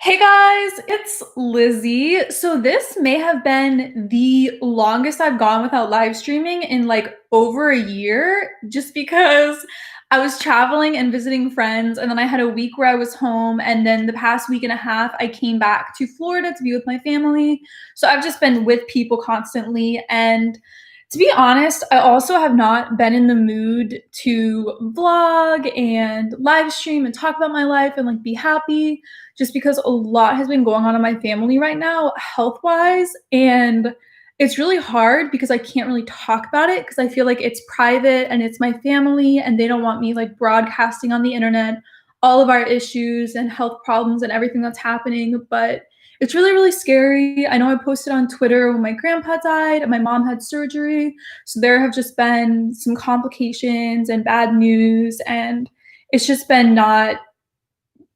Hey guys, it's Lizzie. So this may have been the longest I've gone without live streaming in like over a year, just because I was traveling and visiting friends, and then I had a week where I was home, and then the past week and a half I came back to Florida to be with my family. So I've just been with people constantly, and to be honest, I also have not been in the mood to vlog and live stream and talk about my life and like be happy just because a lot has been going on in my family right now, health wise. And it's really hard because I can't really talk about it because I feel like it's private and it's my family and they don't want me like broadcasting on the internet all of our issues and health problems and everything that's happening. But it's really, really scary. I know I posted on Twitter when my grandpa died and my mom had surgery. So there have just been some complications and bad news. And it's just been not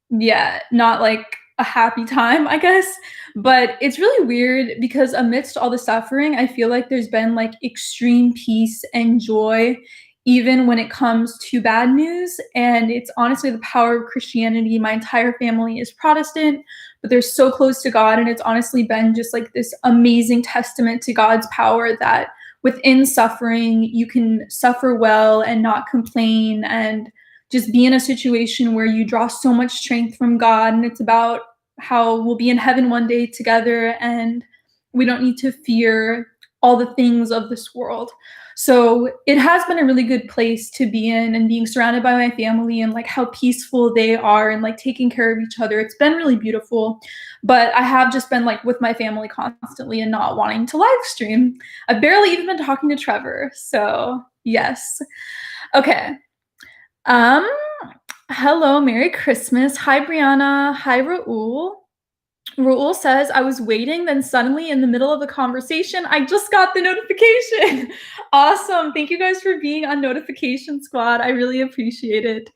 like a happy time, I guess. But it's really weird because amidst all the suffering, I feel like there's been like extreme peace and joy, even when it comes to bad news. And it's honestly the power of Christianity. My entire family is Protestant, but they're so close to God. And it's honestly been just like this amazing testament to God's power that within suffering, you can suffer well and not complain and just be in a situation where you draw so much strength from God. And it's about how we'll be in heaven one day together and we don't need to fear all the things of this world. So it has been a really good place to be in, and being surrounded by my family and like how peaceful they are and like taking care of each other. It's been really beautiful. But I have just been like with my family constantly and not wanting to live stream. I've barely even been talking to Trevor. So yes. Okay. Um, Hello, Merry Christmas. Hi, Brianna. Hi, Raul. Raul says, I was waiting, then suddenly in the middle of the conversation, I just got the notification. Awesome. Thank you guys for being on Notification Squad. I really appreciate it.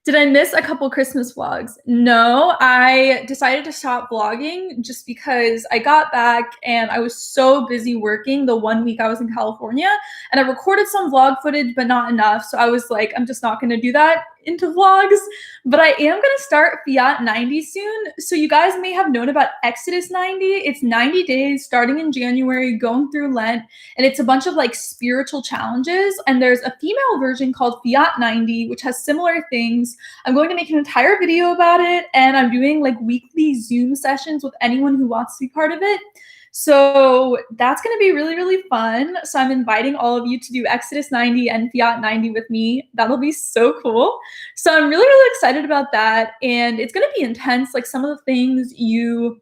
Did I miss a couple Christmas vlogs? No, I decided to stop vlogging just because I got back and I was so busy working the 1 week I was in California, and I recorded some vlog footage, but not enough. So I was like, I'm just not going to do that into vlogs. But I am going to start Fiat 90 soon. So you guys may have known about Exodus 90. It's 90 days starting in January, going through Lent, and it's a bunch of like spiritual challenges. And there's a female version called Fiat 90, which has similar things. I'm going to make an entire video about it, and I'm doing like weekly Zoom sessions with anyone who wants to be part of it. So that's going to be really, really fun. So I'm inviting all of you to do Exodus 90 and Fiat 90 with me. That'll be so cool. So I'm really, really excited about that. And it's going to be intense. Like some of the things you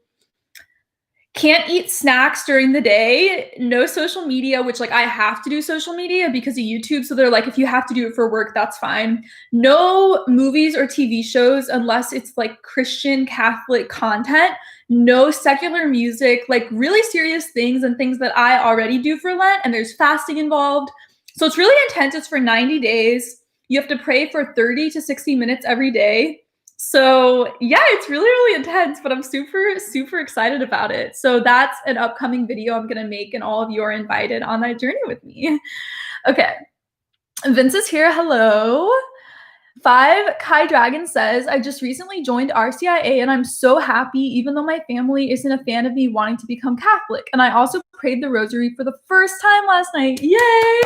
can't eat snacks during the day, no social media, which like I have to do social media because of YouTube. So they're like, if you have to do it for work, that's fine. No movies or TV shows unless it's like Christian Catholic content. No secular music, like really serious things and things that I already do for Lent. And there's fasting involved. So it's really intense. It's for 90 days. You have to pray for 30 to 60 minutes every day. So yeah, it's really, really intense, but I'm super, super excited about it. So that's an upcoming video I'm gonna make, and all of you are invited on that journey with me. Okay, Vince is here, hello. 5 Kai Dragon says, I just recently joined RCIA and I'm so happy, even though my family isn't a fan of me wanting to become Catholic. And I also prayed the rosary for the first time last night. Yay!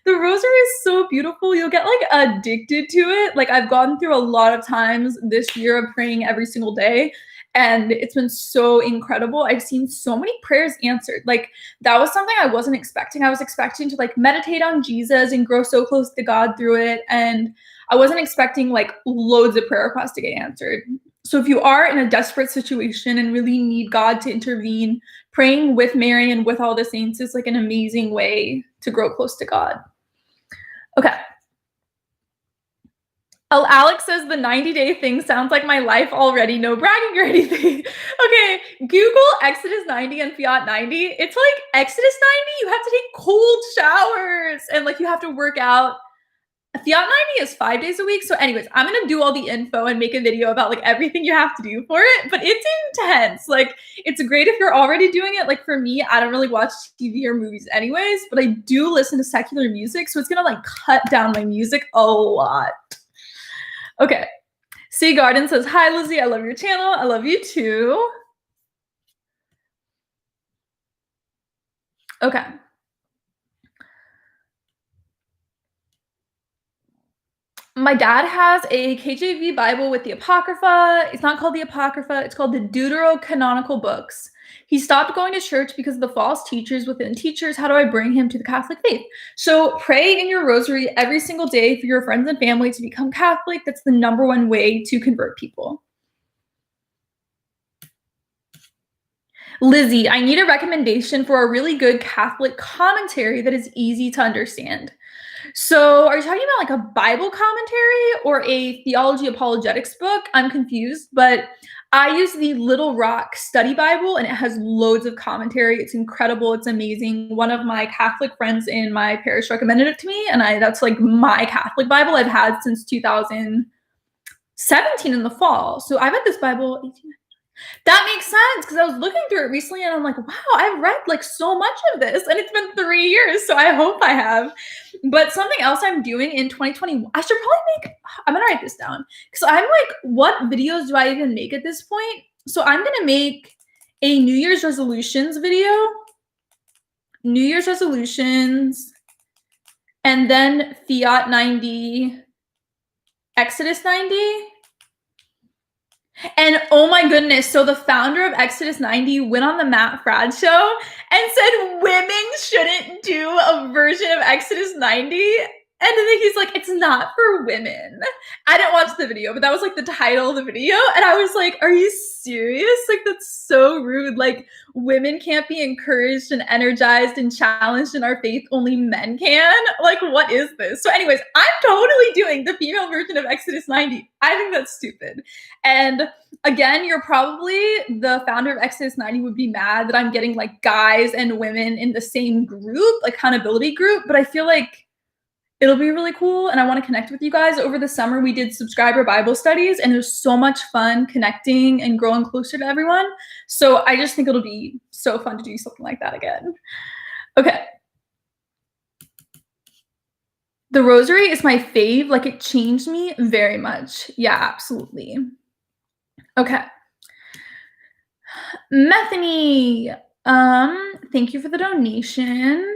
The rosary is so beautiful. You'll get like addicted to it. Like I've gone through a lot of times this year of praying every single day, and it's been so incredible. I've seen so many prayers answered. Like that was something I wasn't expecting. I was expecting to like meditate on Jesus and grow so close to God through it. And I wasn't expecting like loads of prayer requests to get answered. So if you are in a desperate situation and really need God to intervene, praying with Mary and with all the saints is like an amazing way to grow close to God. Okay. Oh, Alex says the 90-day thing sounds like my life already. No bragging or anything. Okay, Google Exodus 90 and Fiat 90. It's like Exodus 90, you have to take cold showers and like you have to work out. Fiat 90 is 5 days a week. So anyways, I'm going to do all the info and make a video about like everything you have to do for it, but it's intense. Like it's great if you're already doing it. Like for me, I don't really watch TV or movies anyways, but I do listen to secular music. So it's going to like cut down my music a lot. Okay. Sea Garden says, hi, Lizzie. I love your channel. I love you too. Okay. My dad has a KJV Bible with the Apocrypha. It's not called the Apocrypha. It's called the Deuterocanonical books. He stopped going to church because of the false teachers within teachers. How do I bring him to the Catholic faith? So pray in your rosary every single day for your friends and family to become Catholic. That's the number one way to convert people. Lizzie, I need a recommendation for a really good Catholic commentary that is easy to understand. So are you talking about like a Bible commentary or a theology apologetics book? I'm confused, but I use the Little Rock Study Bible and it has loads of commentary. It's incredible. It's amazing. One of my Catholic friends in my parish recommended it to me, and that's like my Catholic Bible I've had since 2017 in the fall. So I've had this Bible 18. That makes sense because I was looking through it recently and I'm like, wow, I've read like so much of this and it's been 3 years, so I hope I have. But something else I'm doing in 2021, I should probably I'm gonna write this down because I'm like, what videos do I even make at this point? So I'm gonna make a New Year's resolutions video, New Year's resolutions, and then Fiat 90, Exodus 90. And oh my goodness, so the founder of Exodus 90 went on the Matt Fradd show and said women shouldn't do a version of Exodus 90. And then he's like, it's not for women. I didn't watch the video, but that was like the title of the video. And I was like, are you serious? Like, that's so rude. Like, women can't be encouraged and energized and challenged in our faith. Only men can. Like, what is this? So anyways, I'm totally doing the female version of Exodus 90. I think that's stupid. And again, you're probably, the founder of Exodus 90 would be mad that I'm getting like guys and women in the same group, accountability group. But I feel like it'll be really cool and I want to connect with you guys. Over the summer, we did subscriber Bible studies and it was so much fun connecting and growing closer to everyone. So I just think it'll be so fun to do something like that again. Okay. The rosary is my fave. Like, it changed me very much. Yeah, absolutely. Okay. Methany, thank you for the donation.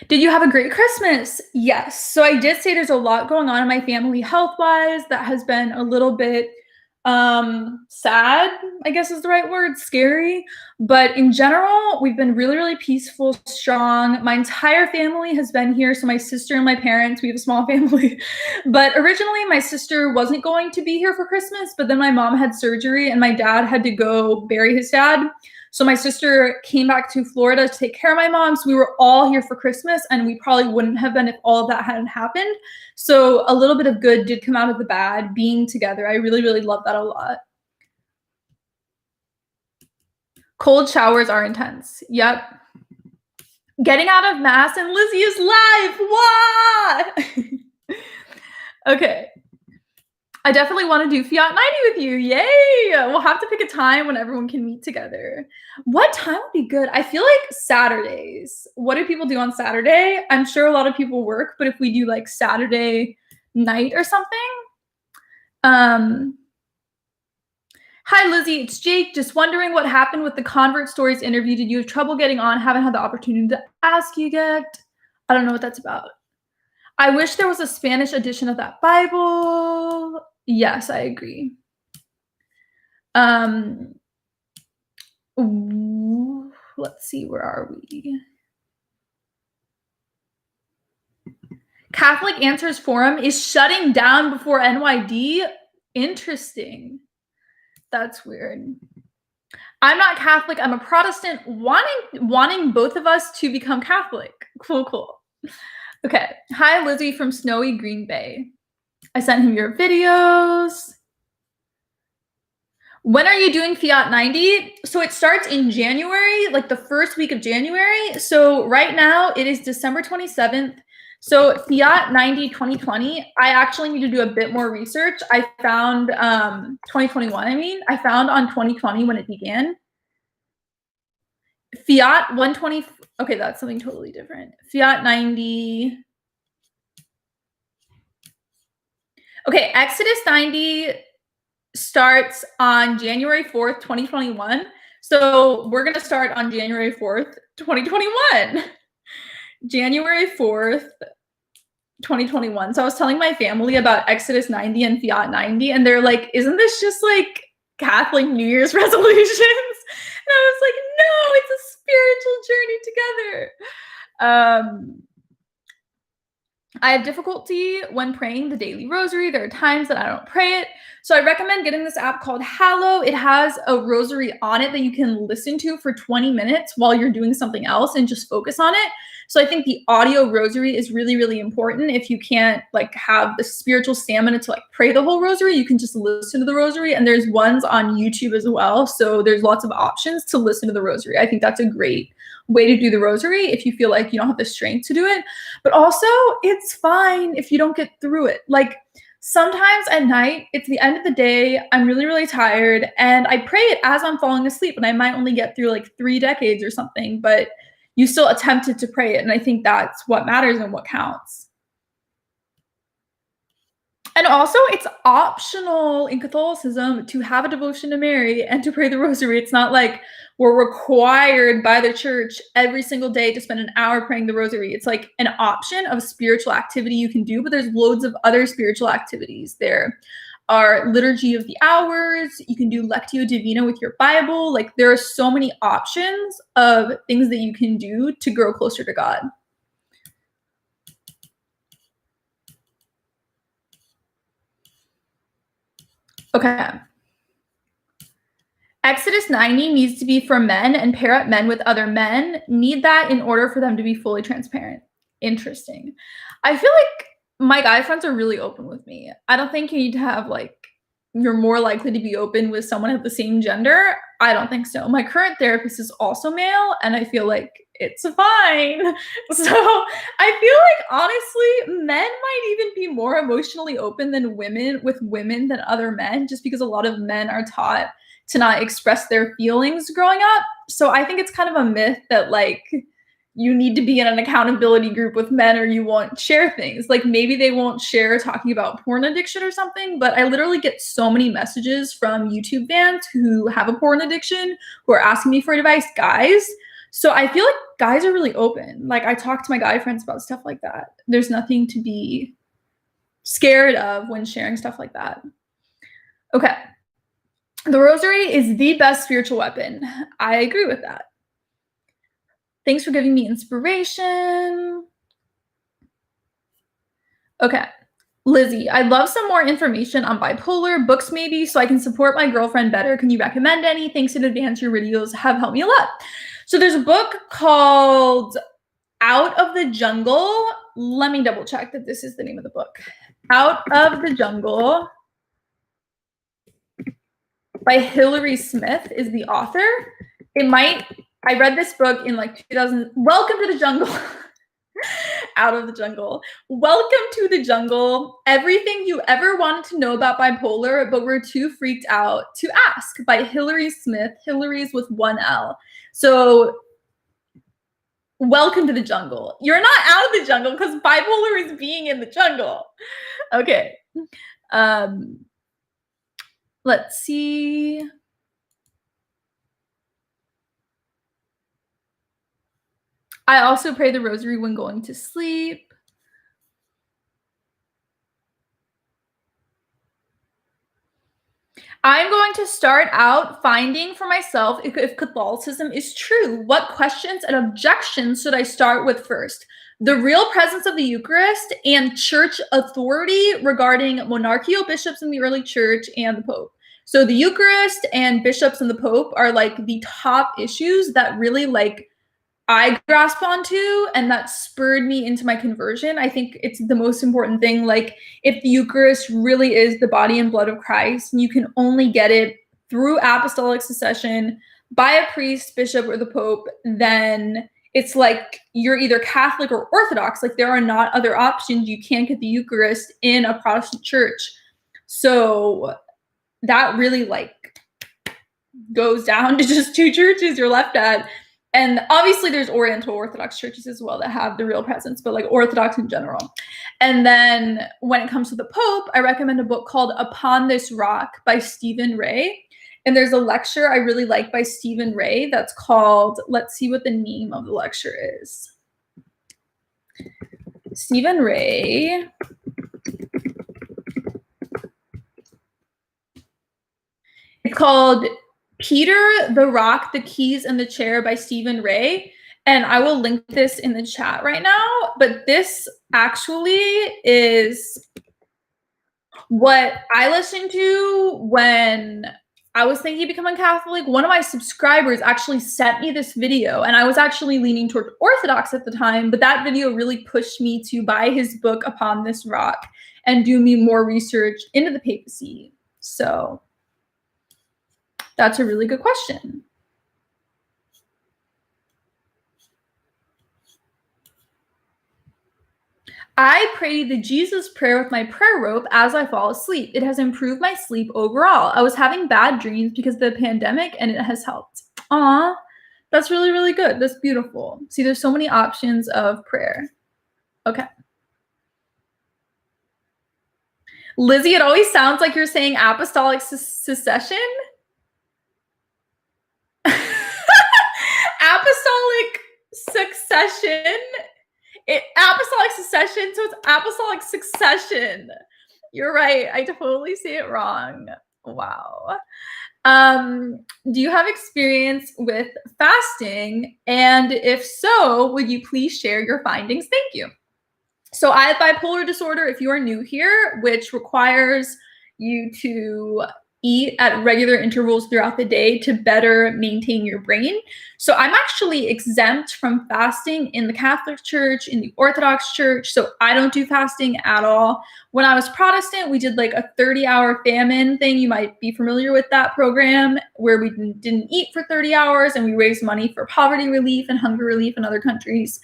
Did you have a great Christmas? Yes. So I did say there's a lot going on in my family health-wise that has been a little bit sad, I guess is the right word, scary. But in general, we've been really, really peaceful, strong. My entire family has been here. So my sister and my parents, we have a small family. But originally my sister wasn't going to be here for Christmas, but then my mom had surgery and my dad had to go bury his dad. So my sister came back to Florida to take care of my mom. So we were all here for Christmas and we probably wouldn't have been if all of that hadn't happened. So a little bit of good did come out of the bad, being together. I really, really love that a lot. Cold showers are intense. Yep. Getting out of mass and Lizzie is live. What? Okay. I definitely want to do Fiat 90 with you. Yay! We'll have to pick a time when everyone can meet together. What time would be good? I feel like Saturdays. What do people do on Saturday? I'm sure a lot of people work, but if we do like Saturday night or something. Hi, Lizzie. It's Jake. Just wondering what happened with the Convert Stories interview. Did you have trouble getting on? Haven't had the opportunity to ask you yet. I don't know what that's about. I wish there was a Spanish edition of that Bible. Yes, I agree. Let's see, where are we? Catholic Answers Forum is shutting down before NYD. Interesting. That's weird. I'm not Catholic. I'm a Protestant, wanting both of us to become Catholic. Cool. Okay. Hi, Lizzie from snowy Green Bay. I sent him your videos. When are you doing Fiat 90? So it starts in January, like the first week of January. So right now it is December 27th. So Fiat 90 2020, I actually need to do a bit more research. I found 2021, I found on 2020 when it began. Fiat 120, okay, that's something totally different. Fiat 90. Okay, Exodus 90 starts on January 4th, 2021. So we're going to start on January 4th, 2021. January 4th, 2021. So I was telling my family about Exodus 90 and Fiat 90, and they're like, isn't this just like Catholic New Year's resolutions? And I was like, no, it's a spiritual journey together. I have difficulty when praying the daily rosary. There are times that I don't pray it. So I recommend getting this app called Hallow. It has a rosary on it that you can listen to for 20 minutes while you're doing something else and just focus on it. So I think the audio rosary is really, really important. If you can't like have the spiritual stamina to like pray the whole rosary, you can just listen to the rosary. And there's ones on YouTube as well. So there's lots of options to listen to the rosary. I think that's a great way to do the rosary if you feel like you don't have the strength to do it. But also, it's fine if you don't get through it. Like sometimes at night, it's the end of the day, I'm really, really tired, and I pray it as I'm falling asleep, and I might only get through like 3 decades or something, but you still attempted to pray it, and I think that's what matters and what counts. And also, it's optional in Catholicism to have a devotion to Mary and to pray the rosary. It's not like we're required by the church every single day to spend an hour praying the rosary. It's like an option of spiritual activity you can do, but there's loads of other spiritual activities. There are liturgy of the hours. You can do Lectio Divina with your Bible. Like there are so many options of things that you can do to grow closer to God. Okay. Exodus 90 needs to be for men and pair up men with other men. Need that in order for them to be fully transparent. Interesting. I feel like my guy friends are really open with me. I don't think you need to have like, you're more likely to be open with someone of the same gender. I don't think so. My current therapist is also male, and I feel like it's fine. So I feel like honestly, men might even be more emotionally open than women with women than other men, just because a lot of men are taught to not express their feelings growing up. So I think it's kind of a myth that like you need to be in an accountability group with men or you won't share things. Like maybe they won't share talking about porn addiction or something, but I literally get so many messages from YouTube fans who have a porn addiction who are asking me for advice, guys. So I feel like guys are really open. Like I talk to my guy friends about stuff like that. There's nothing to be scared of when sharing stuff like that. Okay. The rosary is the best spiritual weapon. I agree with that. Thanks for giving me inspiration. Okay. Lizzie, I'd love some more information on bipolar, books maybe, so I can support my girlfriend better. Can you recommend any? Thanks in advance. Your videos have helped me a lot. So there's a book called Out of the Jungle. Let me double check that this is the name of the book. Out of the Jungle by Hilary Smith is the author. I read this book in like 2000. Welcome to the jungle. Out of the Jungle. Welcome to the jungle. Everything you ever wanted to know about bipolar, but were too freaked out to ask, by Hilary Smith. Hillary's with 1 L. So welcome to the jungle. You're not out of the jungle because bipolar is being in the jungle. Okay. Let's see. I also pray the rosary when going to sleep. I'm going to start out finding for myself if Catholicism is true. What questions and objections should I start with first? The real presence of the Eucharist and church authority regarding monarchical bishops in the early church and the Pope. So the Eucharist and bishops and the Pope are like the top issues that really like I grasp onto and that spurred me into my conversion. I think it's the most important thing. Like if the Eucharist really is the body and blood of Christ, and you can only get it through apostolic succession by a priest, bishop, or the Pope, then it's like you're either Catholic or Orthodox. Like there are not other options. You can't get the Eucharist in a Protestant church. So that really like goes down to just 2 churches you're left at. And obviously there's Oriental Orthodox churches as well that have the real presence, but like Orthodox in general. And then when it comes to the Pope, I recommend a book called Upon This Rock by Stephen Ray. And there's a lecture I really like by Stephen Ray that's called, let's see what the name of the lecture is. Stephen Ray. It's called Peter, the Rock, the Keys, and the Chair by Stephen Ray. And I will link this in the chat right now. But this actually is what I listened to when I was thinking of becoming Catholic. One of my subscribers actually sent me this video, and I was actually leaning toward Orthodox at the time, but that video really pushed me to buy his book Upon This Rock and do me more research into the papacy. So that's a really good question. I pray the Jesus prayer with my prayer rope as I fall asleep. It has improved my sleep overall. I was having bad dreams because of the pandemic, and it has helped. Aw, that's really, really good. That's beautiful. See, there's so many options of prayer. Okay. Lizzie, it always sounds like you're saying apostolic succession. Apostolic succession. Apostolic succession, so it's apostolic succession. You're right. I totally say it wrong. Wow. Do you have experience with fasting? And if so, would you please share your findings? Thank you. So I have bipolar disorder, if you are new here, which requires you to eat at regular intervals throughout the day to better maintain your brain. So I'm actually exempt from fasting in the Catholic Church, in the Orthodox Church. So I don't do fasting at all. When I was Protestant, we did like a 30-hour famine thing. You might be familiar with that program, where we didn't eat for 30 hours and we raised money for poverty relief and hunger relief in other countries.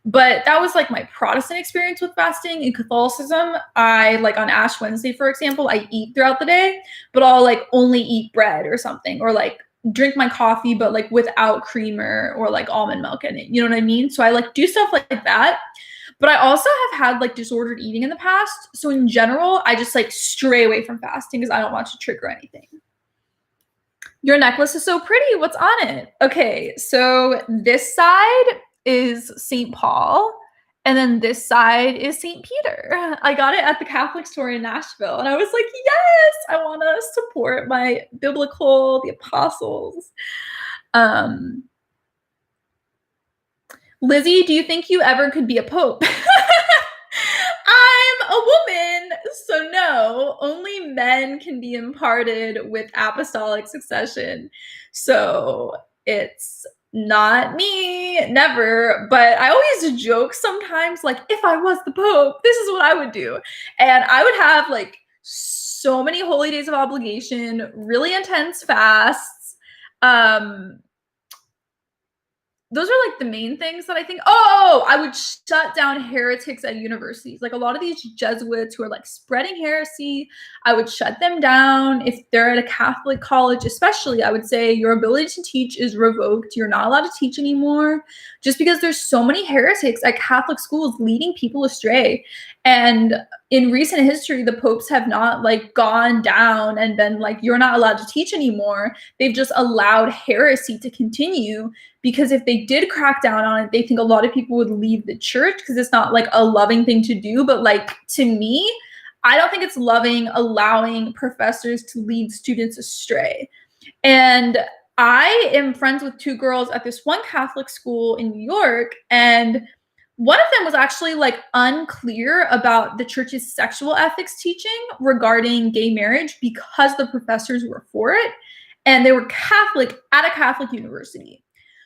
But that was like my Protestant experience with fasting. In Catholicism, I like on Ash Wednesday, for example, I eat throughout the day, but I'll like only eat bread or something, or like drink my coffee, but like without creamer or like almond milk in it. You know what I mean? So I like do stuff like that. But I also have had like disordered eating in the past. So in general, I just like stray away from fasting because I don't want to trigger anything. Your necklace is so pretty. What's on it? Okay, so this side is St. Paul, and then this side is St. Peter. I got it at the Catholic store in Nashville, and I was like, yes, I want to support my the apostles. Lizzie, do you think you ever could be a pope? I'm a woman, so no, only men can be imparted with apostolic succession. So it's not me, never. But I always joke sometimes, like, if I was the Pope, this is what I would do. And I would have like so many holy days of obligation, really intense fasts. Those are like the main things that I think. Oh, I would shut down heretics at universities. Like a lot of these Jesuits who are like spreading heresy, I would shut them down. If they're at a Catholic college, especially, I would say your ability to teach is revoked. You're not allowed to teach anymore, just because there's so many heretics at Catholic schools leading people astray. And in recent history, the popes have not like gone down and been like, you're not allowed to teach anymore. They've just allowed heresy to continue, because if they did crack down on it, they think a lot of people would leave the church because it's not like a loving thing to do. But like, to me, I don't think it's loving allowing professors to lead students astray. And I am friends with two girls at this one Catholic school in New York, and one of them was actually like unclear about the church's sexual ethics teaching regarding gay marriage because the professors were for it, and they were Catholic at a Catholic university.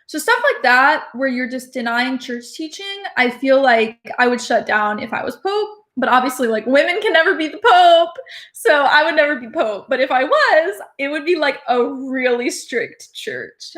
So stuff like that, where you're just denying church teaching, I feel like I would shut down if I was Pope. But obviously, like, women can never be the Pope, so I would never be Pope. But if I was, it would be like a really strict church.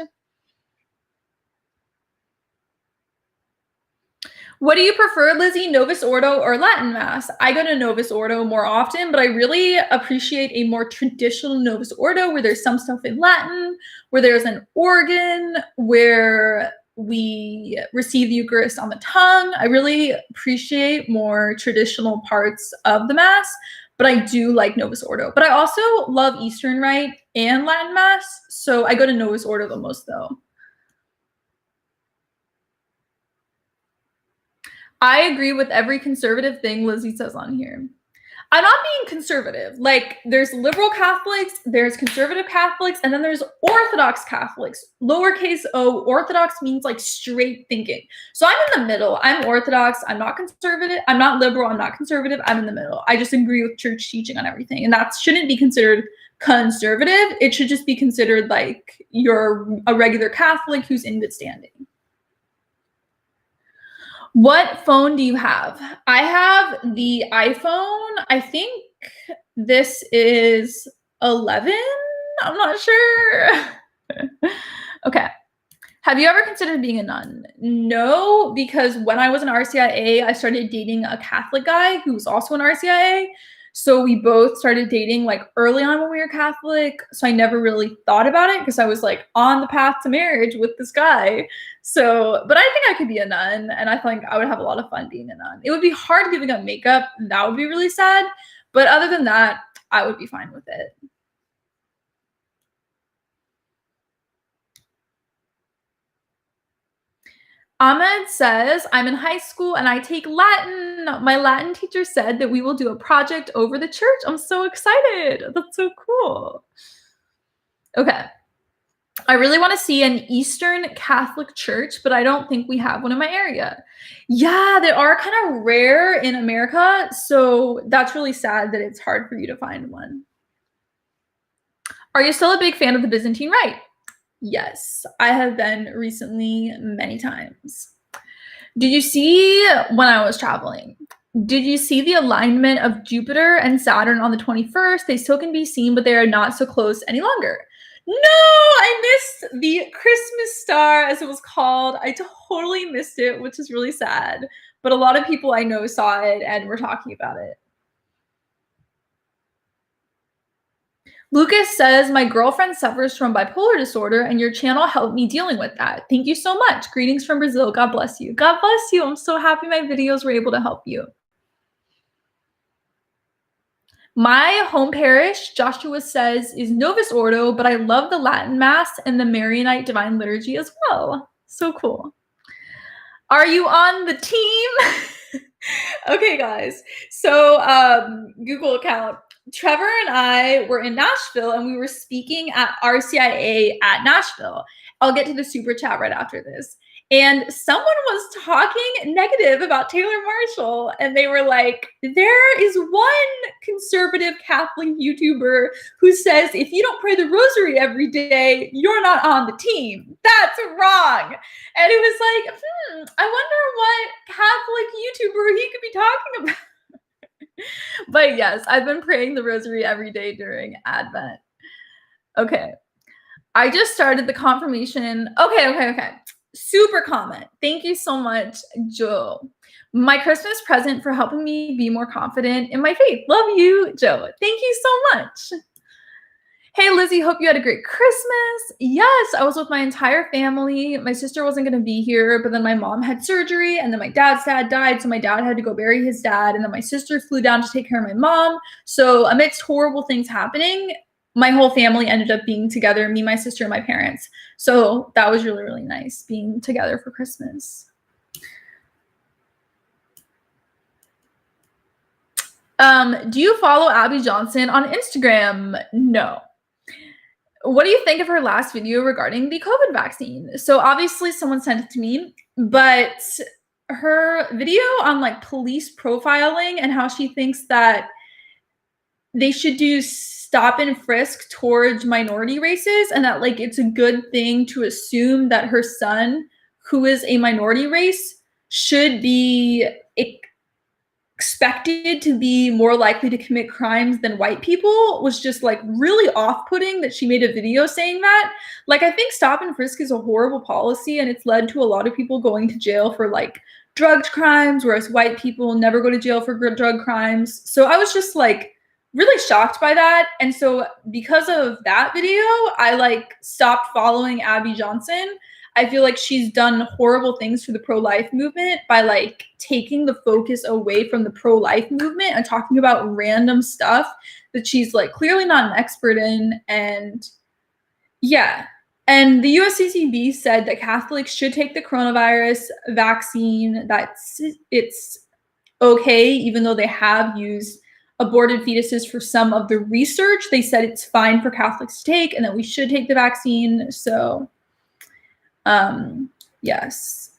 What do you prefer, Lizzie, Novus Ordo or Latin Mass? I go to Novus Ordo more often, but I really appreciate a more traditional Novus Ordo where there's some stuff in Latin, where there's an organ, where we receive the Eucharist on the tongue. I really appreciate more traditional parts of the Mass, but I do like Novus Ordo. But I also love Eastern Rite and Latin Mass, so I go to Novus Ordo the most, though. I agree with every conservative thing Lizzie says on here. I'm not being conservative. Like, there's liberal Catholics, there's conservative Catholics, and then there's Orthodox Catholics. Lowercase o, Orthodox means like straight thinking. So I'm in the middle. I'm Orthodox. I'm not conservative. I'm not liberal. I'm not conservative. I'm in the middle. I just agree with church teaching on everything. And that shouldn't be considered conservative. It should just be considered like you're a regular Catholic who's in good standing. What phone do you have? I have the iPhone. I think this is 11. I'm not sure. Okay. Have you ever considered being a nun? No, because when I was in RCIA, I started dating a Catholic guy who was also in RCIA. So we both started dating like early on when we were Catholic. So I never really thought about it because I was like on the path to marriage with this guy. So, but I think I could be a nun, and I think I would have a lot of fun being a nun. It would be hard giving up makeup. That would be really sad. But other than that, I would be fine with it. Ahmed says, I'm in high school and I take Latin. My Latin teacher said that we will do a project over the church. I'm so excited. That's so cool. Okay. I really want to see an Eastern Catholic church, but I don't think we have one in my area. Yeah, they are kind of rare in America, so that's really sad that it's hard for you to find one. Are you still a big fan of the Byzantine Rite? Yes, I have been recently many times. Did you see when I was traveling? Did you see the alignment of Jupiter and Saturn on the 21st? They still can be seen, but they are not so close any longer. No, I missed the Christmas star, as it was called. I totally missed it, which is really sad. But a lot of people I know saw it and were talking about it. Lucas says, my girlfriend suffers from bipolar disorder, and your channel helped me dealing with that. Thank you so much. Greetings from Brazil. God bless you. God bless you. I'm so happy my videos were able to help you. My home parish, Joshua says, is Novus Ordo, but I love the Latin Mass and the Marianite Divine Liturgy as well. So cool. Are you on the team? Okay, guys. So, Google account. Trevor and I were in Nashville and we were speaking at RCIA at Nashville. I'll get to the super chat right after this. And someone was talking negative about Taylor Marshall, and they were like, there is one conservative Catholic YouTuber who says if you don't pray the rosary every day, you're not on the team. That's wrong. And it was like, I wonder what Catholic YouTuber he could be talking about. But yes, I've been praying the rosary every day during Advent. Okay. I just started the confirmation. Okay. Super comment. Thank you so much, Joe. My Christmas present for helping me be more confident in my faith. Love you, Joe. Thank you so much. Hey, Lizzie, hope you had a great Christmas. Yes, I was with my entire family. My sister wasn't going to be here, but then my mom had surgery, and then my dad's dad died, so my dad had to go bury his dad, and then my sister flew down to take care of my mom. So amidst horrible things happening, my whole family ended up being together, me, my sister, and my parents. So that was really, really nice being together for Christmas. Do you follow Abby Johnson on Instagram? No. What do you think of her last video regarding the COVID vaccine? So obviously someone sent it to me, but her video on like police profiling and how she thinks that they should do stop and frisk towards minority races, and that like it's a good thing to assume that her son, who is a minority race, should be expected to be more likely to commit crimes than white people, was just like really off-putting that she made a video saying that. Like, I think stop and frisk is a horrible policy, and it's led to a lot of people going to jail for like drug crimes, whereas white people never go to jail for drug crimes. So I was just like really shocked by that. And so because of that video, I like stopped following Abby Johnson. I feel like she's done horrible things for the pro-life movement by like taking the focus away from the pro-life movement and talking about random stuff that she's like clearly not an expert in. And yeah. And the USCCB said that Catholics should take the coronavirus vaccine, it's okay, even though they have used aborted fetuses for some of the research. They said it's fine for Catholics to take and that we should take the vaccine. So, yes.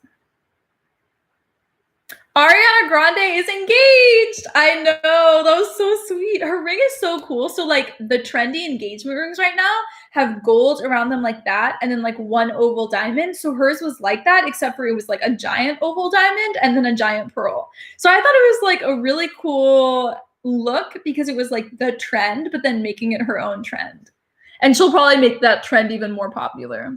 Ariana Grande is engaged. I know, that was so sweet. Her ring is so cool. So like the trendy engagement rings right now have gold around them like that, and then like one oval diamond. So hers was like that, except for it was like a giant oval diamond and then a giant pearl. So I thought it was like a really cool look because it was like the trend, but then making it her own trend. And she'll probably make that trend even more popular.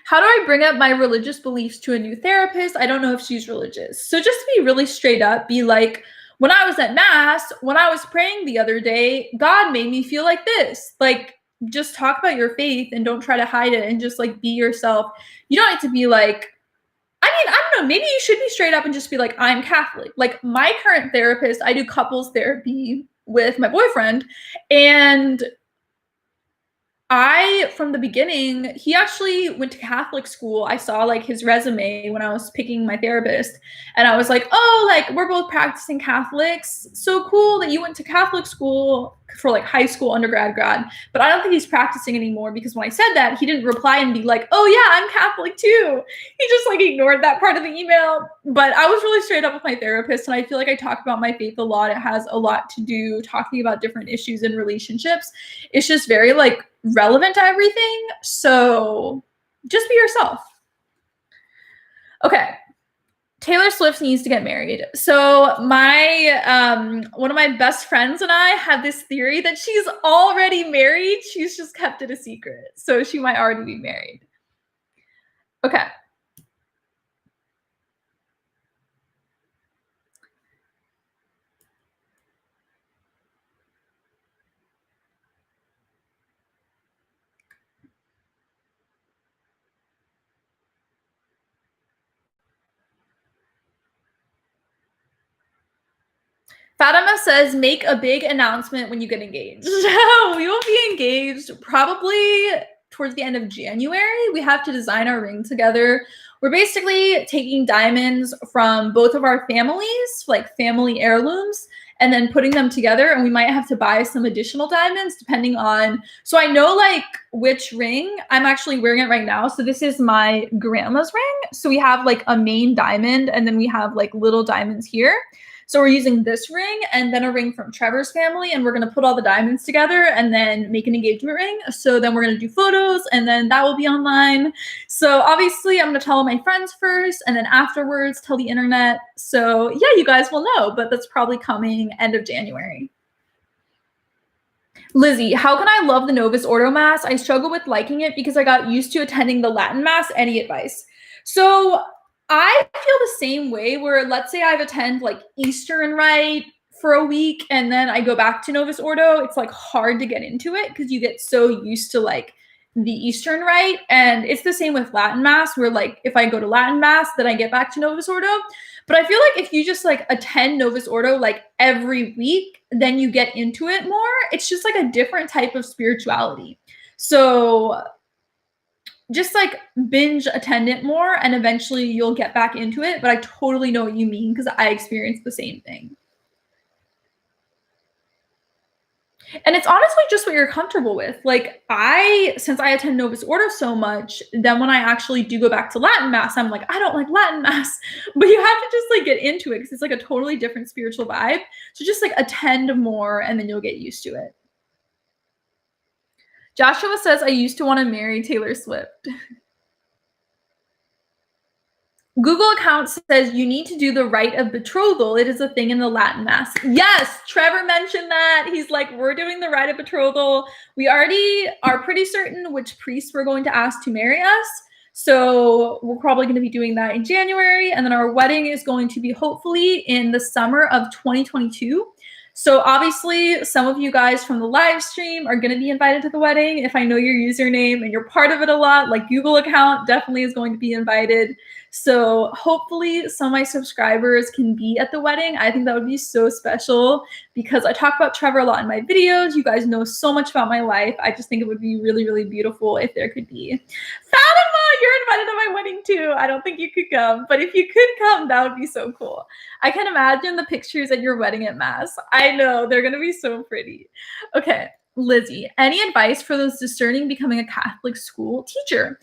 How do I bring up my religious beliefs to a new therapist? I don't know if she's religious. So just to be really straight up, be like, when I was at mass, when I was praying the other day, God made me feel like this. Like, just talk about your faith and don't try to hide it and just like be yourself. You don't need to be like, I mean, I don't know, maybe you should be straight up and just be like, I'm Catholic. Like my current therapist, I do couples therapy with my boyfriend, and from the beginning, he actually went to Catholic school. I saw like his resume when I was picking my therapist, and I was like, oh, like we're both practicing Catholics. So cool that you went to Catholic school for like high school, undergrad, grad. But I don't think he's practicing anymore because when I said that, he didn't reply and be like, oh yeah, I'm Catholic too. He just like ignored that part of the email. But I was really straight up with my therapist, and I feel like I talk about my faith a lot. It has a lot to do talking about different issues in relationships. It's just very like relevant to everything. So just be yourself. Okay. Taylor Swift needs to get married. So my one of my best friends and I have this theory that she's already married. She's just kept it a secret. So she might already be married. Okay. Fatima says, make a big announcement when you get engaged. We will be engaged probably towards the end of January. We have to design our ring together. We're basically taking diamonds from both of our families, like family heirlooms, and then putting them together. And we might have to buy some additional diamonds depending on, so I know like which ring. I'm actually wearing it right now. So this is my grandma's ring. So we have like a main diamond, and then we have like little diamonds here. So we're using this ring and then a ring from Trevor's family, and we're going to put all the diamonds together and then make an engagement ring. So then we're going to do photos, and then that will be online. So obviously I'm going to tell all my friends first, and then afterwards tell the internet. So yeah, you guys will know, but that's probably coming end of January. Lizzie, how can I love the Novus Ordo Mass? I struggle with liking it because I got used to attending the Latin Mass. Any advice? So I feel the same way where, let's say I've attended like Eastern Rite for a week and then I go back to Novus Ordo. It's like hard to get into it because you get so used to like the Eastern Rite. And it's the same with Latin Mass where like if I go to Latin Mass, then I get back to Novus Ordo. But I feel like if you just like attend Novus Ordo like every week, then you get into it more. It's just like a different type of spirituality. So just like binge attend it more and eventually you'll get back into it. But I totally know what you mean because I experienced the same thing. And it's honestly just what you're comfortable with. Like since I attend Novus Ordo so much, then when I actually do go back to Latin Mass, I'm like, I don't like Latin Mass, but you have to just like get into it because it's like a totally different spiritual vibe. So just like attend more and then you'll get used to it. Joshua says, I used to want to marry Taylor Swift. Google account says you need to do the rite of betrothal. It is a thing in the Latin Mass. Yes, Trevor mentioned that. He's like, we're doing the rite of betrothal. We already are pretty certain which priests we're going to ask to marry us. So we're probably going to be doing that in January. And then our wedding is going to be hopefully in the summer of 2022. So obviously, some of you guys from the live stream are going to be invited to the wedding. If I know your username and you're part of it a lot, like Google account definitely is going to be invited. So hopefully some of my subscribers can be at the wedding. I think that would be so special because I talk about Trevor a lot in my videos. You guys know so much about my life. I just think it would be really, really beautiful if there could be. Fatima, you're invited to my wedding too. I don't think you could come, but if you could come, that would be so cool. I can imagine the pictures at your wedding at Mass. I know, they're gonna be so pretty. Okay, Lizzie, any advice for those discerning becoming a Catholic school teacher?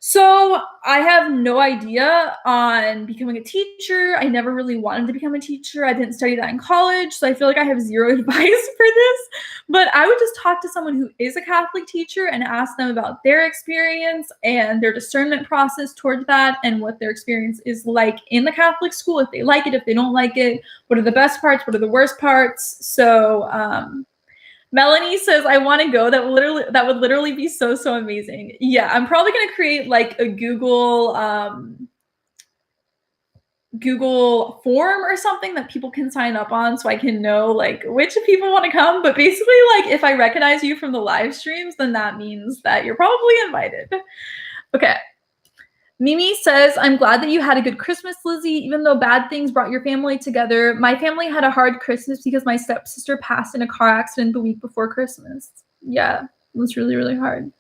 So I have no idea on becoming a teacher. I never really wanted to become a teacher. I didn't study that in college, so I feel like I have zero advice for this. But I would just talk to someone who is a Catholic teacher and ask them about their experience and their discernment process towards that and what their experience is like in the Catholic school, if they like it, if they don't like it, what are the best parts, what are the worst parts. So Melanie says, I want to go. That would literally be so amazing. Yeah, I'm probably going to create like a Google form or something that people can sign up on so I can know like which people want to come. But basically, like if I recognize you from the live streams, then that means that you're probably invited. Okay. Mimi says, I'm glad that you had a good Christmas, Lizzie, even though bad things brought your family together. My family had a hard Christmas because my stepsister passed in a car accident the week before Christmas. Yeah, it was really, really hard.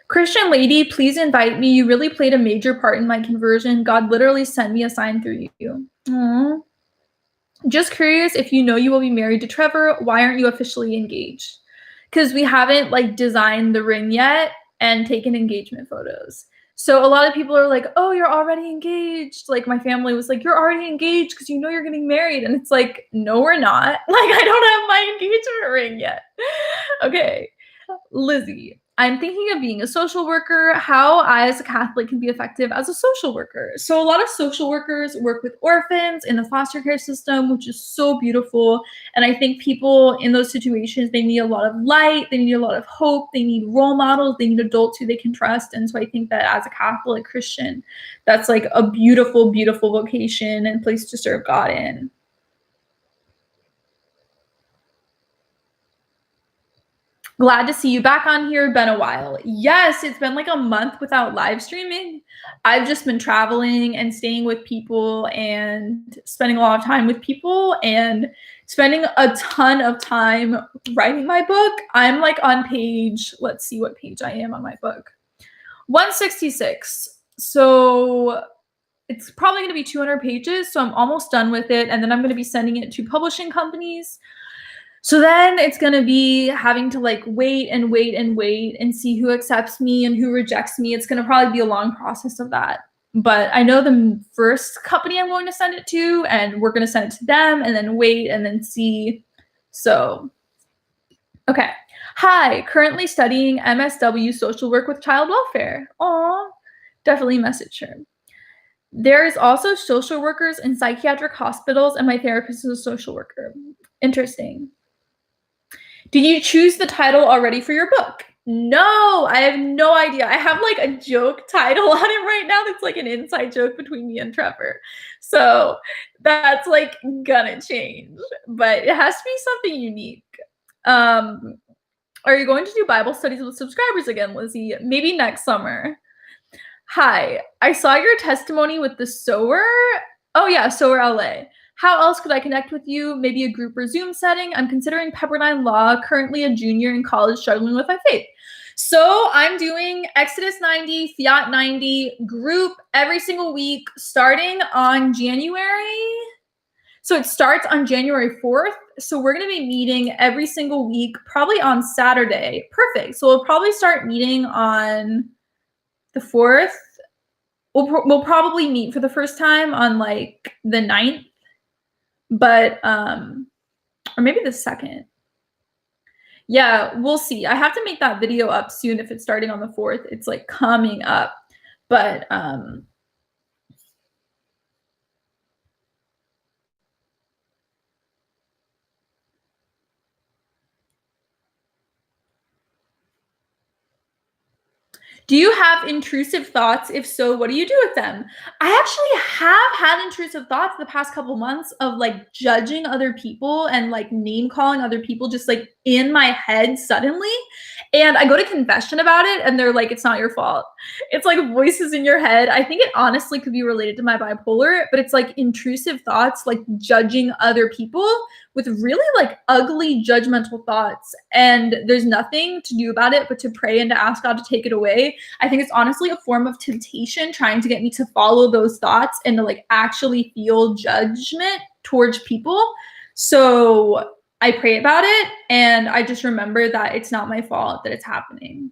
Christian lady, please invite me. You really played a major part in my conversion. God literally sent me a sign through you. Aww. Just curious if you know you will be married to Trevor, why aren't you officially engaged? Because we haven't like designed the ring yet and taken engagement photos. So a lot of people are like, oh, you're already engaged. Like my family was like, you're already engaged because you know you're getting married. And it's like, no, we're not. Like I don't have my engagement ring yet. Okay. Lizzie, I'm thinking of being a social worker, how I as a Catholic can be effective as a social worker. So a lot of social workers work with orphans in the foster care system, which is so beautiful. And I think people in those situations, they need a lot of light, they need a lot of hope, they need role models, they need adults who they can trust. And so I think that as a Catholic Christian, that's like a beautiful, beautiful vocation and place to serve God in. Glad to see you back on here. Been a while. Yes, it's been like a month without live streaming. I've just been traveling and staying with people and spending a lot of time with people and spending a ton of time writing my book. I'm like on page, let's see what page I am on my book. 166. So it's probably going to be 200 pages. So I'm almost done with it. And then I'm going to be sending it to publishing companies. So then it's going to be having to like wait and see who accepts me and who rejects me. It's going to probably be a long process of that. But I know the first company I'm going to send it to, and we're going to send it to them and then wait and then see. So, okay. Hi, currently studying MSW social work with child welfare. Aw, definitely message her. There's also social workers in psychiatric hospitals, and my therapist is a social worker. Interesting. Did you choose the title already for your book? No, I have no idea. I have like a joke title on it right now that's like an inside joke between me and Trevor. So that's like gonna change, but it has to be something unique. Are you going to do Bible studies with subscribers again, Lizzie? Maybe next summer. Hi, I saw your testimony with the Sower. Oh yeah, Sower LA. How else could I connect with you? Maybe a group or Zoom setting? I'm considering Pepperdine Law, currently a junior in college struggling with my faith. So I'm doing Exodus 90, Fiat 90 group every single week starting on January. So it starts on January 4th. So we're going to be meeting every single week, probably on Saturday. Perfect. So we'll probably start meeting on the 4th. We'll probably meet for the first time on like the 9th. But or maybe the 2nd. Yeah, we'll see. I have to make that video up soon if it's starting on the 4th. It's like coming up. But Do you have intrusive thoughts? If so, what do you do with them? I actually have had intrusive thoughts the past couple months of like judging other people and like name calling other people just like in my head suddenly. And I go to confession about it and they're like, it's not your fault. It's like voices in your head. I think it honestly could be related to my bipolar, but it's like intrusive thoughts, like judging other people with really like ugly judgmental thoughts. And there's nothing to do about it but to pray and to ask God to take it away. I think it's honestly a form of temptation trying to get me to follow those thoughts and to like actually feel judgment towards people. So I pray about it and I just remember that it's not my fault that it's happening.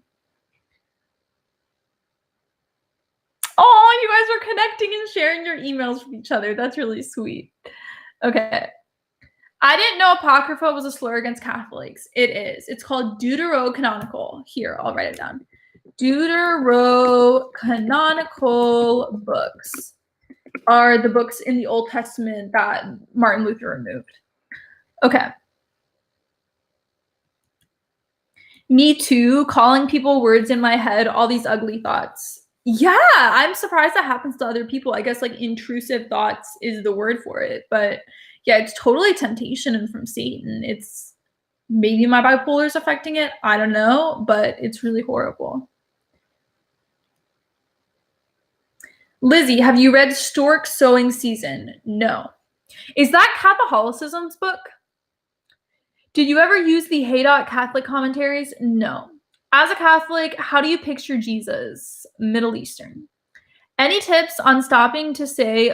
Oh, you guys are connecting and sharing your emails with each other. That's really sweet. Okay. I didn't know Apocrypha was a slur against Catholics. It is. It's called Deuterocanonical. Here, I'll write it down. Deuterocanonical books are the books in the Old Testament that Martin Luther removed. Okay. Me too, calling people words in my head, all these ugly thoughts. Yeah, I'm surprised that happens to other people. I guess like intrusive thoughts is the word for it. But yeah, it's totally temptation and from Satan. It's maybe my bipolar is affecting it. I don't know, but it's really horrible. Lizzie, have you read Stork Sowing Season? No. Is that Catholicism's book? Did you ever use the Hey Catholic commentaries? No. As a Catholic, how do you picture Jesus? Middle Eastern. Any tips on stopping to say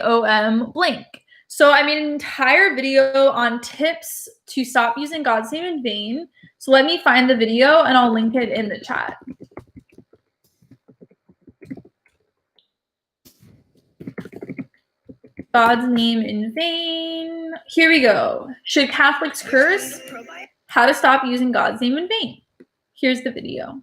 blank? So I made an entire video on tips to stop using God's name in vain. So let me find the video and I'll link it in the chat. God's name in vain. Here we go. Should Catholics curse? How to stop using God's name in vain. Here's the video.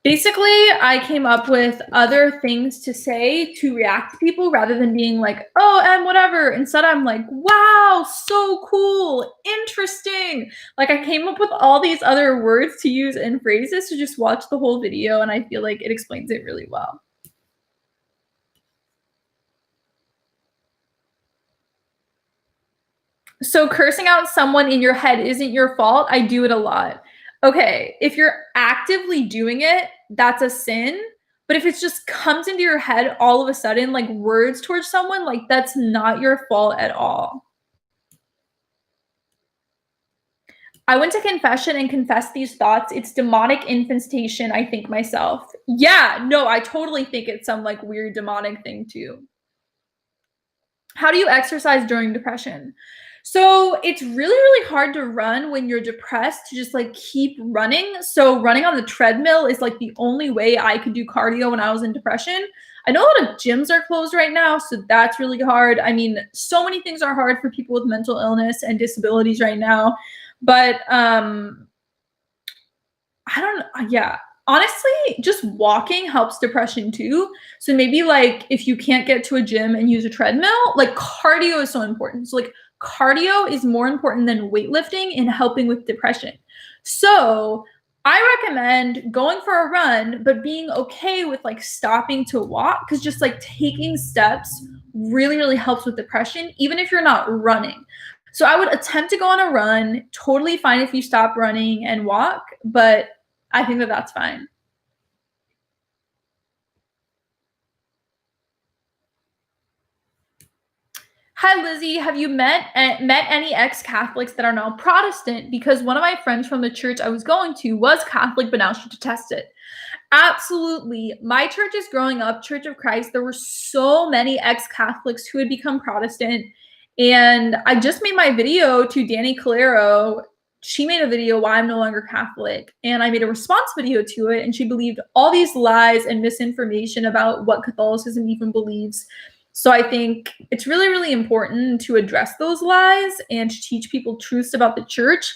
Basically, I came up with other things to say to react to people rather than being like, oh, and whatever. Instead, I'm like, wow, so cool, interesting. Like I came up with all these other words to use and phrases to just watch the whole video, and I feel like it explains it really well. So cursing out someone in your head isn't your fault. I do it a lot. Okay, if you're actively doing it, that's a sin. But if it just comes into your head all of a sudden, like words towards someone, like that's not your fault at all. I went to confession and confessed these thoughts. It's demonic infestation, I think myself. Yeah, no, I totally think it's some like weird demonic thing too. How do you exercise during depression? So it's really, really hard to run when you're depressed to just like keep running. So running on the treadmill is like the only way I could do cardio when I was in depression. I know a lot of gyms are closed right now, so that's really hard. I mean, so many things are hard for people with mental illness and disabilities right now. But I don't know. Yeah. Honestly, just walking helps depression too. So maybe like if you can't get to a gym and use a treadmill, like cardio is so important. So like cardio is more important than weightlifting in helping with depression. So I recommend going for a run, but being okay with like stopping to walk because just like taking steps really, really helps with depression, even if you're not running. So I would attempt to go on a run, totally fine if you stop running and walk, but I think that that's fine. Hi, Lizzie. Have you met any ex-Catholics that are now Protestant? Because one of my friends from the church I was going to was Catholic, but now she detests it. Absolutely. My church is growing up, Church of Christ. There were so many ex-Catholics who had become Protestant. And I just made my video to Danny Calero. She made a video why I'm no longer Catholic. And I made a response video to it. And she believed all these lies and misinformation about what Catholicism even believes. So I think it's really, really important to address those lies and to teach people truths about the church.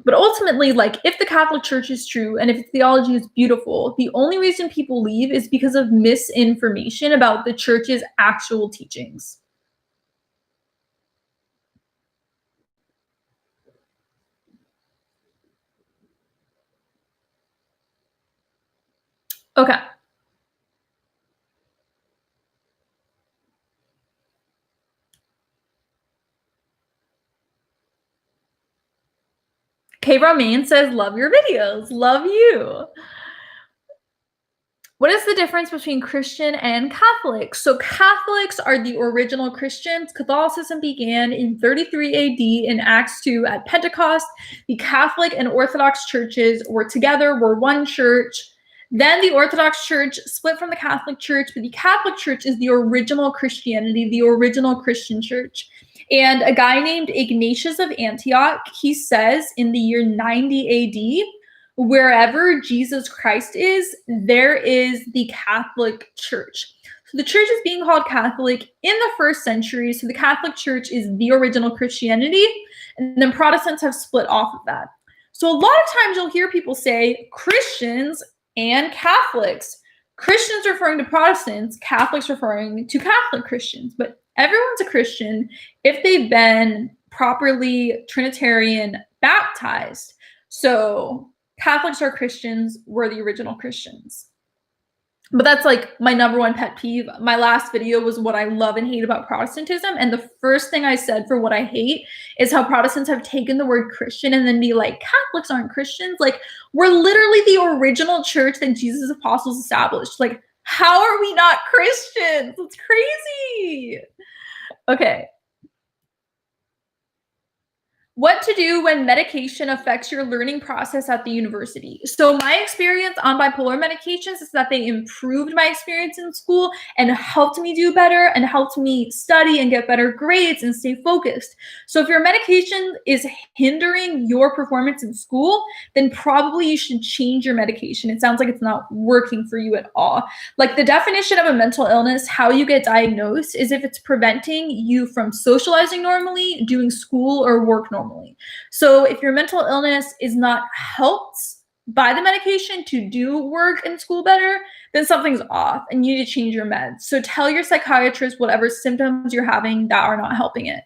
But ultimately, like if the Catholic Church is true and if its theology is beautiful, the only reason people leave is because of misinformation about the church's actual teachings. Okay. K Romaine says, love your videos. Love you. What is the difference between Christian and Catholic? So Catholics are the original Christians. Catholicism began in 33 AD in Acts 2 at Pentecost. The Catholic and Orthodox churches were together, were one church. Then the Orthodox Church split from the Catholic Church, but the Catholic Church is the original Christianity, the original Christian church. And a guy named Ignatius of Antioch, he says in the year 90 AD, wherever Jesus Christ is, there is the Catholic Church. So the church is being called Catholic in the first century. So the Catholic Church is the original Christianity, and then Protestants have split off of that. So a lot of times you'll hear people say Christians and Catholics. Christians referring to Protestants, Catholics referring to Catholic Christians. But everyone's a Christian if they've been properly Trinitarian baptized. So Catholics are Christians, we're the original Christians. But that's like my number one pet peeve. My last video was what I love and hate about Protestantism. And the first thing I said for what I hate is how Protestants have taken the word Christian and then be like, Catholics aren't Christians. Like, we're literally the original church that Jesus' apostles established. Like, how are we not Christians? It's crazy. Okay. What to do when medication affects your learning process at the university. So my experience on bipolar medications is that they improved my experience in school and helped me do better and helped me study and get better grades and stay focused. So if your medication is hindering your performance in school, then probably you should change your medication. It sounds like it's not working for you at all. Like, the definition of a mental illness, how you get diagnosed, is if it's preventing you from socializing normally, doing school or work normally. So if your mental illness is not helped by the medication to do work and school better, then something's off and you need to change your meds. So tell your psychiatrist whatever symptoms you're having that are not helping it.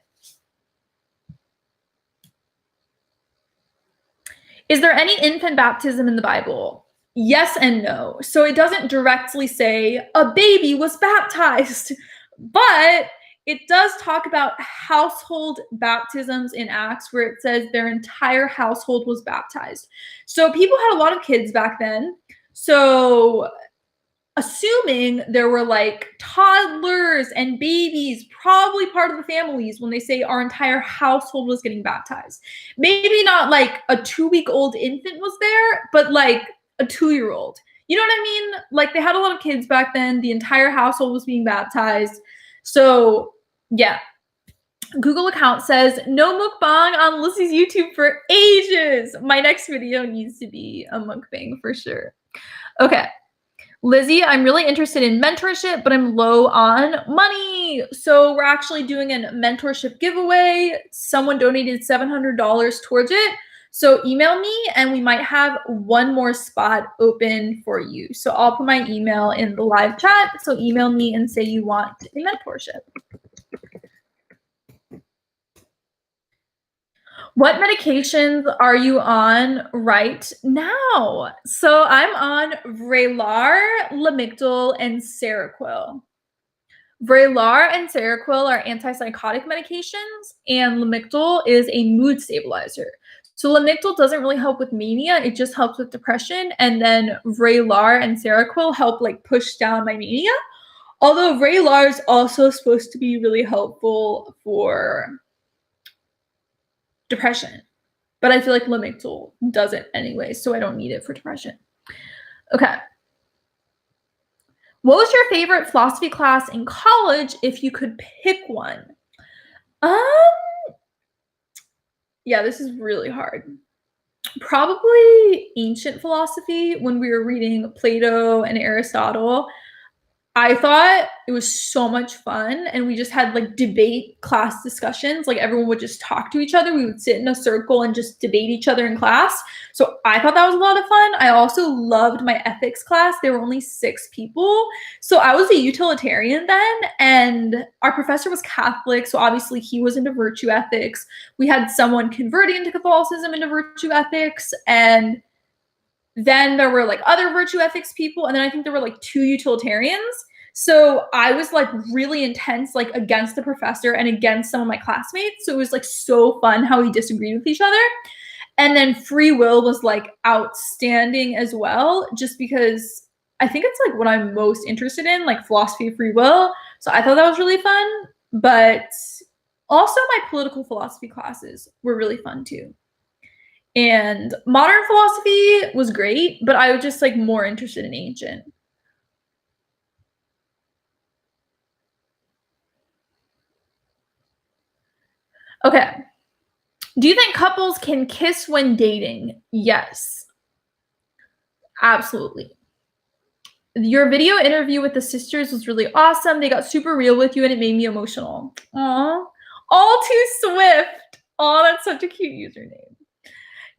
Is there any infant baptism in the Bible? Yes and no. So it doesn't directly say a baby was baptized, but it does talk about household baptisms in Acts where it says their entire household was baptized. So people had a lot of kids back then. So assuming there were like toddlers and babies, probably part of the families, when they say our entire household was getting baptized. Maybe not like a 2-week-old infant was there, but like a 2-year-old. You know what I mean? Like, they had a lot of kids back then. The entire household was being baptized. So yeah. Google account says, no mukbang on Lizzie's YouTube for ages. My next video needs to be a mukbang for sure. Okay. Lizzie, I'm really interested in mentorship, but I'm low on money. So we're actually doing a mentorship giveaway. Someone donated $700 towards it. So email me and we might have one more spot open for you. So I'll put my email in the live chat. So email me and say you want a mentorship. What medications are you on right now? So I'm on Vraylar, Lamictal, and Seroquel. Vraylar and Seroquel are antipsychotic medications, and Lamictal is a mood stabilizer. So Lamictal doesn't really help with mania, it just helps with depression, and then Vraylar and Seroquel help like push down my mania. Although Vraylar is also supposed to be really helpful for depression, but I feel like Lamictal doesn't anyway, so I don't need it for depression. Okay. What was your favorite philosophy class in college if you could pick one? Yeah, this is really hard. Probably ancient philosophy when we were reading Plato and Aristotle. I thought it was so much fun, and we just had like debate class discussions. Like, everyone would just talk to each other. We would sit in a circle and just debate each other in class. So I thought that was a lot of fun. I also loved my ethics class. There were only 6 people. So I was a utilitarian then, and our professor was Catholic. So obviously he was into virtue ethics. We had someone converting into Catholicism into virtue ethics, and Then there were like other virtue ethics people, and then I think there were like two utilitarians. So I was like really intense, like against the professor and against some of my classmates. So it was like so fun how we disagreed with each other. And then free will was like outstanding as well, just because I think it's like what I'm most interested in, like philosophy of free will. So I thought that was really fun. But also my political philosophy classes were really fun too. And modern philosophy was great, but I was just like more interested in ancient. Okay. Do you think couples can kiss when dating? Yes, absolutely. Your video interview with the sisters was really awesome. They got super real with you and it made me emotional. Aw. All too swift. Oh, that's such a cute username.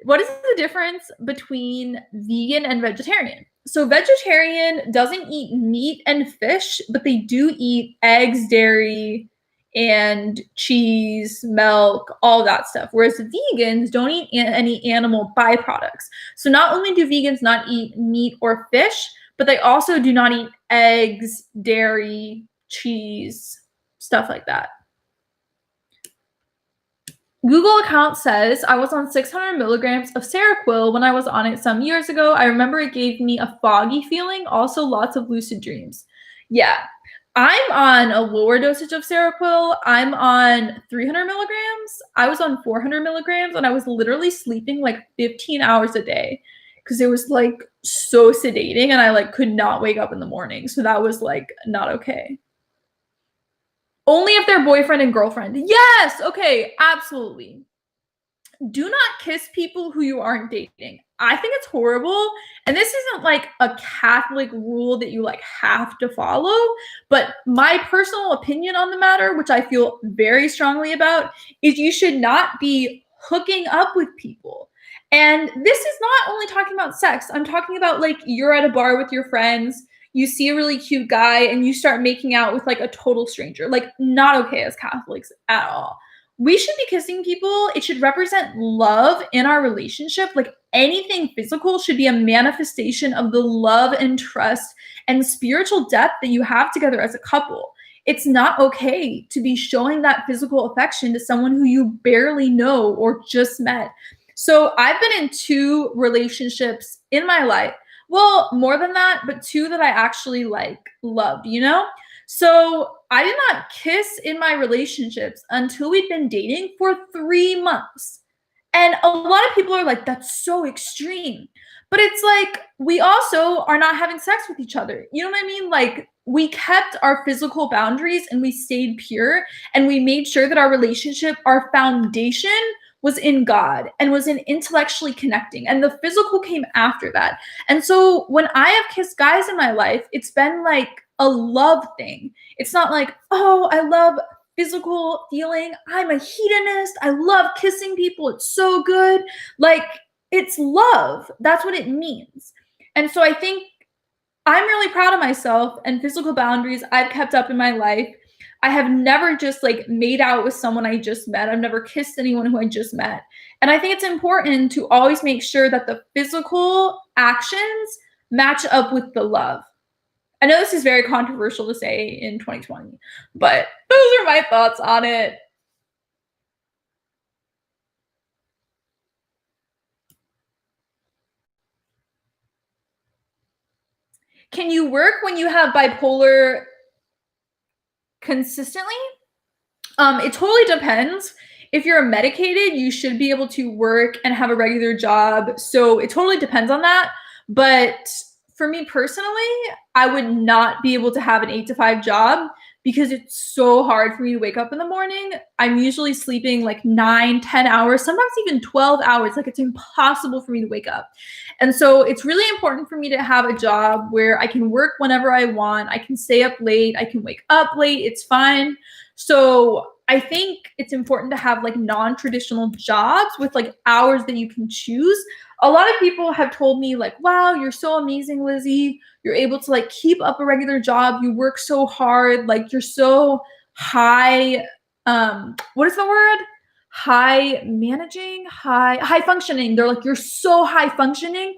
What is the difference between vegan and vegetarian? So vegetarian doesn't eat meat and fish, but they do eat eggs, dairy, and cheese, milk, all that stuff. Whereas vegans don't eat any animal byproducts. So not only do vegans not eat meat or fish, but they also do not eat eggs, dairy, cheese, stuff like that. Google account says I was on 600 milligrams of Seroquel when I was on it some years ago. I remember it gave me a foggy feeling, also lots of lucid dreams. Yeah, I'm on a lower dosage of Seroquel. I'm on 300 milligrams. I was on 400 milligrams, and I was literally sleeping like 15 hours a day because it was like so sedating, and I like could not wake up in the morning. So that was like not okay. Only if they're boyfriend and girlfriend. Yes. Okay. Absolutely. Do not kiss people who you aren't dating. I think it's horrible. And this isn't like a Catholic rule that you like have to follow, but my personal opinion on the matter, which I feel very strongly about, is you should not be hooking up with people. And this is not only talking about sex. I'm talking about like you're at a bar with your friends, you see a really cute guy and you start making out with like a total stranger. Like not okay as Catholics at all. We should be kissing people. It should represent love in our relationship. Like anything physical should be a manifestation of the love and trust and spiritual depth that you have together as a couple. It's not okay to be showing that physical affection to someone who you barely know or just met. So I've been in two relationships in my life. Well, more than that, but two that I actually like loved, you know? So I did not kiss in my relationships until we'd been dating for 3 months. And a lot of people are like, that's so extreme. But it's like, we also are not having sex with each other. You know what I mean? Like, we kept our physical boundaries and we stayed pure and we made sure that our relationship, our foundation was in God and was in intellectually connecting. And the physical came after that. And so when I have kissed guys in my life, it's been like a love thing. It's not like, oh, I love physical feeling. I'm a hedonist. I love kissing people. It's so good. Like, it's love. That's what it means. And so I think I'm really proud of myself and physical boundaries I've kept up in my life. I have never just like made out with someone I just met. I've never kissed anyone who I just met. And I think it's important to always make sure that the physical actions match up with the love. I know this is very controversial to say in 2020, but those are my thoughts on it. Can you work when you have bipolar consistently? It totally depends. If you're medicated, you should be able to work and have a regular job. So it totally depends on that. But for me personally, I would not be able to have an 8 to 5 job because it's so hard for me to wake up in the morning. I'm usually sleeping like 9, 10 hours, sometimes even 12 hours. Like it's impossible for me to wake up. And so it's really important for me to have a job where I can work whenever I want. I can stay up late. I can wake up late. It's fine. So I think it's important to have like non-traditional jobs with like hours that you can choose. A lot of people have told me like, wow, you're so amazing, Lizzie. You're able to like keep up a regular job. You work so hard. Like you're so high. What is the word? High managing, high functioning. They're like, you're so high functioning.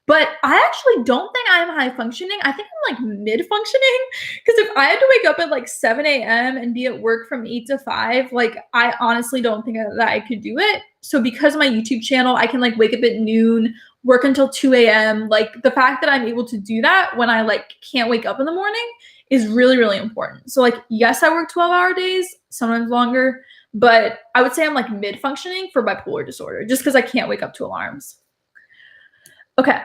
But I actually don't think I'm high functioning. I think I'm like mid functioning. Because if I had to wake up at like 7 a.m. and be at work from 8 to 5, like I honestly don't think that I could do it. So because of my YouTube channel, I can like wake up at noon, work until 2 a.m. Like the fact that I'm able to do that when I like can't wake up in the morning is really, really important. So like, yes, I work 12-hour days, sometimes longer, but I would say I'm like mid functioning for bipolar disorder just because I can't wake up to alarms. Okay.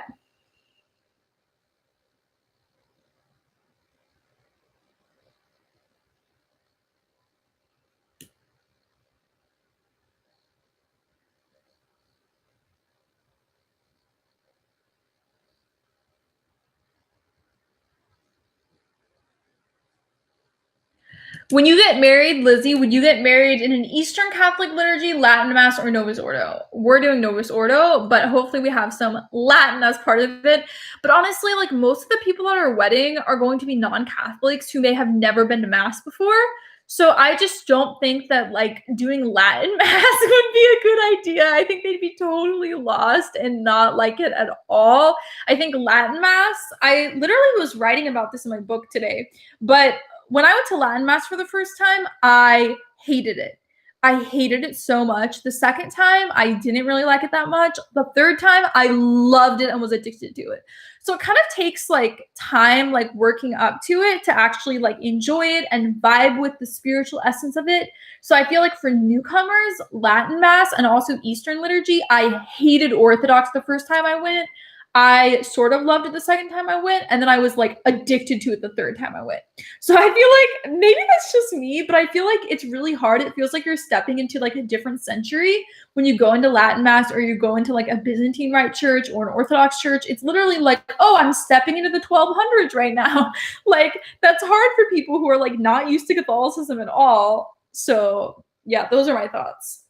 When you get married, Lizzie, would you get married in an Eastern Catholic liturgy, Latin Mass, or Novus Ordo? We're doing Novus Ordo, but hopefully we have some Latin as part of it. But honestly, like most of the people at our wedding are going to be non-Catholics who may have never been to Mass before. So I just don't think that like doing Latin Mass would be a good idea. I think they'd be totally lost and not like it at all. I think Latin Mass, I literally was writing about this in my book today, but when I went to Latin Mass for the first time, I hated it. I hated it so much. The second time, I didn't really like it that much. The third time, I loved it and was addicted to it. So it kind of takes like time, like working up to it to actually like enjoy it and vibe with the spiritual essence of it. So I feel like for newcomers, Latin Mass and also Eastern liturgy, I hated Orthodox the first time I went. I sort of loved it the second time I went, and then I was like addicted to it the third time I went. So I feel like maybe that's just me, but I feel like it's really hard. It feels like you're stepping into like a different century when you go into Latin Mass or you go into like a Byzantine Rite church or an Orthodox church. It's literally like, oh, I'm stepping into the 1200s right now. Like that's hard for people who are like not used to Catholicism at all. So yeah, those are my thoughts.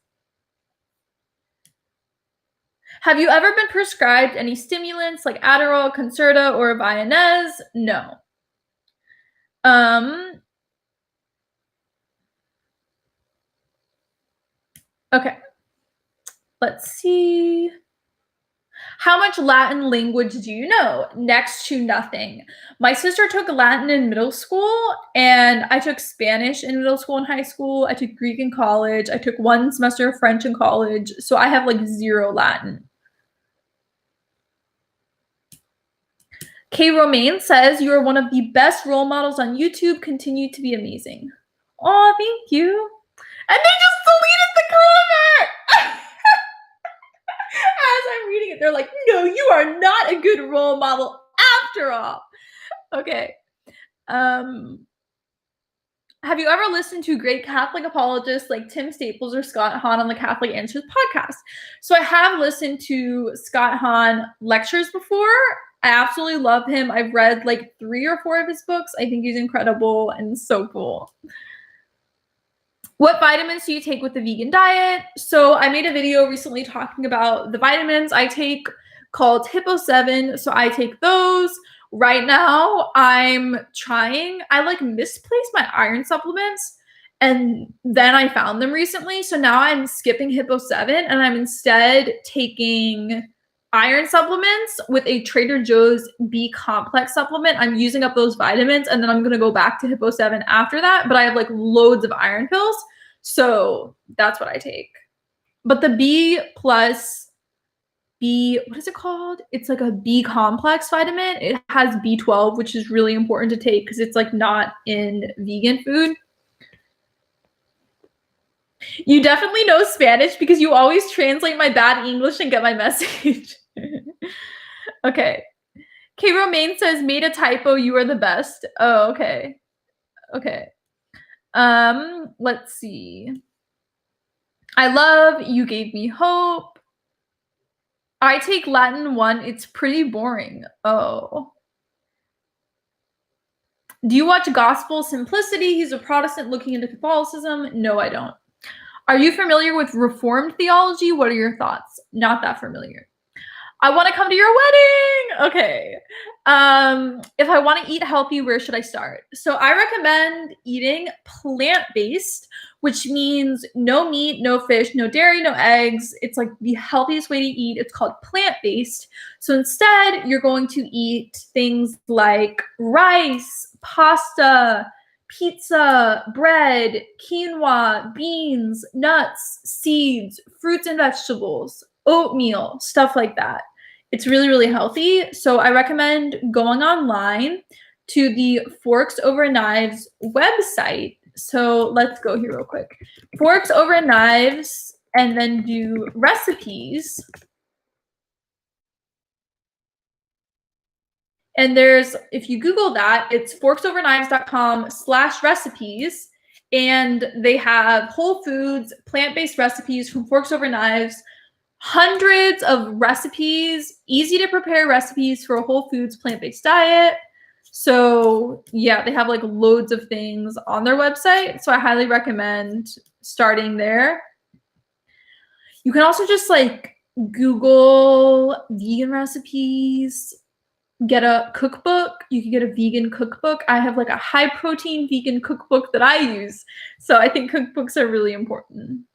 Have you ever been prescribed any stimulants like Adderall, Concerta, or Vyonez? No. Um, okay. Let's see. How much Latin language do you know? Next to nothing. My sister took Latin in middle school, and I took Spanish in middle school and high school. I took Greek in college. I took 1 semester of French in college. So I have like 0 Latin. K. Romaine says, you are one of the best role models on YouTube. Continue to be amazing. Oh, thank you. And they just deleted the comment. As I'm reading it, they're like, no, you are not a good role model after all. Okay. Have you ever listened to great Catholic apologists like Tim Staples or Scott Hahn on the Catholic Answers podcast? So I have listened to Scott Hahn lectures before. I absolutely love him. I've read like 3 or 4 of his books. I think he's incredible and so cool. What vitamins do you take with the vegan diet? So I made a video recently talking about the vitamins I take called Hippo 7. So I take those. Right now, I'm trying, I like misplaced my iron supplements and then I found them recently. So now I'm skipping Hippo 7 and I'm instead taking iron supplements with a Trader Joe's B complex supplement. I'm using up those vitamins and then I'm going to go back to Hippo 7 after that. But I have like loads of iron pills. So that's what I take. But the B plus what is it called? It's like a B complex vitamin. It has B12, which is really important to take because it's like not in vegan food. You definitely know Spanish because you always translate my bad English and get my message. Okay. K. Romaine says, made a typo, you are the best. Oh, okay. Okay. Let's see. I love You Gave Me Hope. I take Latin 1. It's pretty boring. Oh. Do you watch Gospel Simplicity? He's a Protestant looking into Catholicism. No, I don't. Are you familiar with Reformed theology? What are your thoughts? Not that familiar. I want to come to your wedding. Okay. If I want to eat healthy, where should I start? So I recommend eating plant-based, which means no meat, no fish, no dairy, no eggs. It's like the healthiest way to eat. It's called plant-based. So instead, you're going to eat things like rice, pasta, pizza, bread, quinoa, beans, nuts, seeds, fruits and vegetables, oatmeal, stuff like that. It's really, really healthy. So I recommend going online to the Forks Over Knives website. So let's go here real quick. Forks Over Knives, and then do recipes. And there's, if you Google that, it's forksoverknives.com/recipes. And they have whole foods, plant-based recipes from Forks Over Knives, hundreds of recipes, easy to prepare recipes for a whole foods plant-based diet. So yeah, they have like loads of things on their website. So I highly recommend starting there. You can also just like Google vegan recipes, get a cookbook. You can get a vegan cookbook. I have like a high protein vegan cookbook that I use. So I think cookbooks are really important.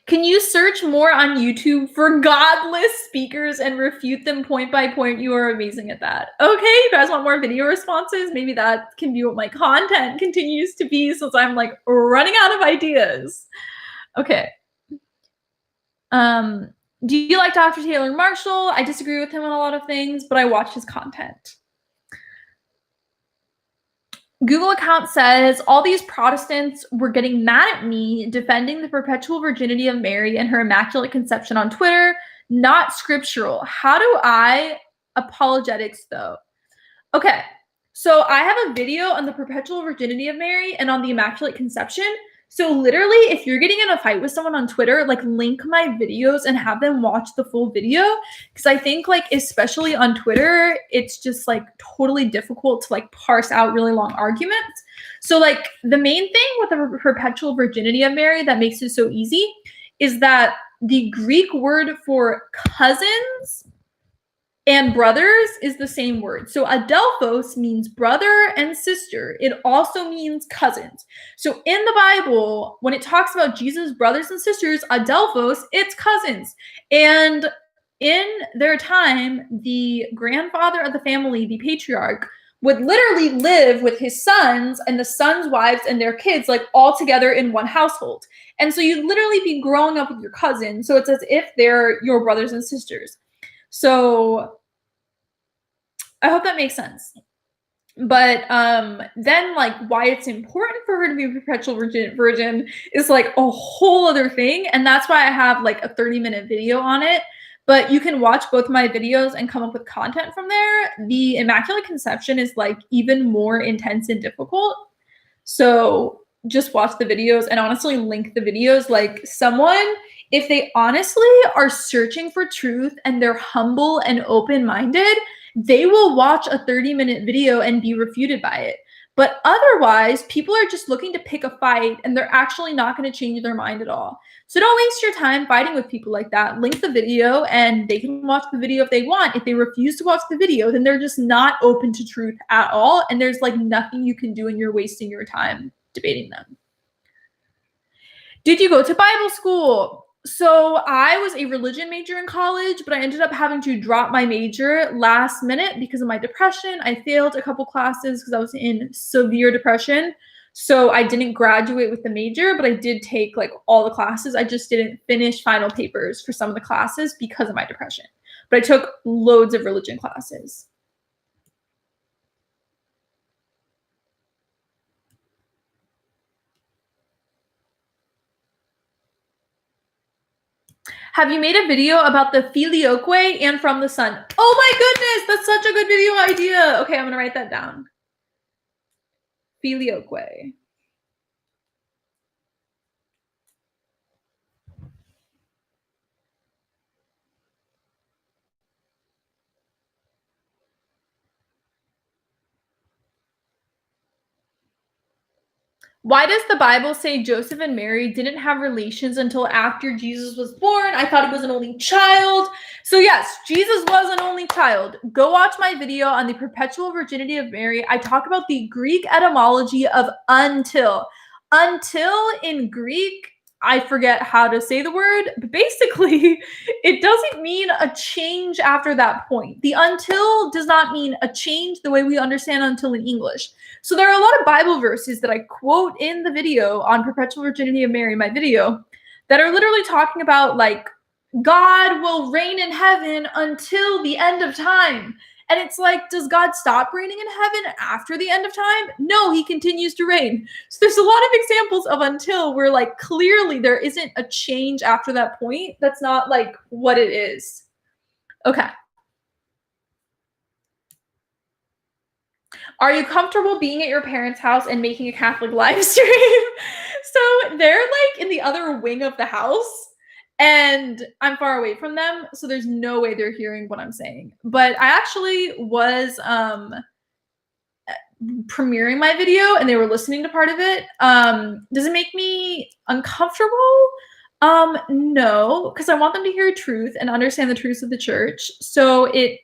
Can you search more on YouTube for godless speakers and refute them point by point? You are amazing at that. Okay, you guys want more video responses? Maybe that can be what my content continues to be since I'm like running out of ideas. Okay. Do you like Dr. Taylor Marshall? I disagree with him on a lot of things, but I watch his content. Google account says all these Protestants were getting mad at me defending the perpetual virginity of Mary and her immaculate conception on Twitter. Not scriptural. How do I apologetics though? Okay, so I have a video on the perpetual virginity of Mary and on the immaculate conception. So literally, if you're getting in a fight with someone on Twitter, like link my videos and have them watch the full video. Because I think like, especially on Twitter, it's just like totally difficult to like parse out really long arguments. So like the main thing with the perpetual virginity of Mary that makes it so easy is that the Greek word for cousins and brothers is the same word. So adelphos means brother and sister. It also means cousins. So in the Bible, when it talks about Jesus' brothers and sisters, adelphos, it's cousins. And in their time, the grandfather of the family, the patriarch, would literally live with his sons and the sons' wives and their kids, like all together in one household. And so you'd literally be growing up with your cousins. So it's as if they're your brothers and sisters. So I hope that makes sense. But then like why it's important for her to be a perpetual virgin is like a whole other thing. And that's why I have like a 30-minute video on it. But you can watch both my videos and come up with content from there. The Immaculate Conception is like even more intense and difficult. So just watch the videos and honestly link the videos. Like someone, if they honestly are searching for truth and they're humble and open-minded, they will watch a 30-minute video and be refuted by it. But otherwise, people are just looking to pick a fight and they're actually not going to change their mind at all. So don't waste your time fighting with people like that. Link the video and they can watch the video if they want. If they refuse to watch the video, then they're just not open to truth at all. And there's like nothing you can do and you're wasting your time debating them. Did you go to Bible school? So I was a religion major in college, but I ended up having to drop my major last minute because of my depression. I failed a couple classes because I was in severe depression. So I didn't graduate with the major, but I did take like all the classes. I just didn't finish final papers for some of the classes because of my depression. But I took loads of religion classes. Have you made a video about the filioque and from the sun? Oh my goodness, that's such a good video idea. Okay, I'm gonna write that down. Filioque. Why does the Bible say Joseph and Mary didn't have relations until after Jesus was born? I thought he was an only child. So yes, Jesus was an only child. Go watch my video on the perpetual virginity of Mary. I talk about the Greek etymology of until. Until in Greek, I forget how to say the word, but basically it doesn't mean a change after that point. The until does not mean a change the way we understand until in English. So there are a lot of Bible verses that I quote in the video on perpetual virginity of Mary, my video, that are literally talking about like God will reign in heaven until the end of time. And it's like, does God stop reigning in heaven after the end of time? No, he continues to reign. So there's a lot of examples of until where like clearly there isn't a change after that point. That's not like what it is. Okay. Are you comfortable being at your parents' house and making a Catholic live stream? So they're like in the other wing of the house and I'm far away from them, so there's no way they're hearing what I'm saying. But I actually was premiering my video and they were listening to part of it. Does it make me uncomfortable? No, because I want them to hear truth and understand the truths of the church. So it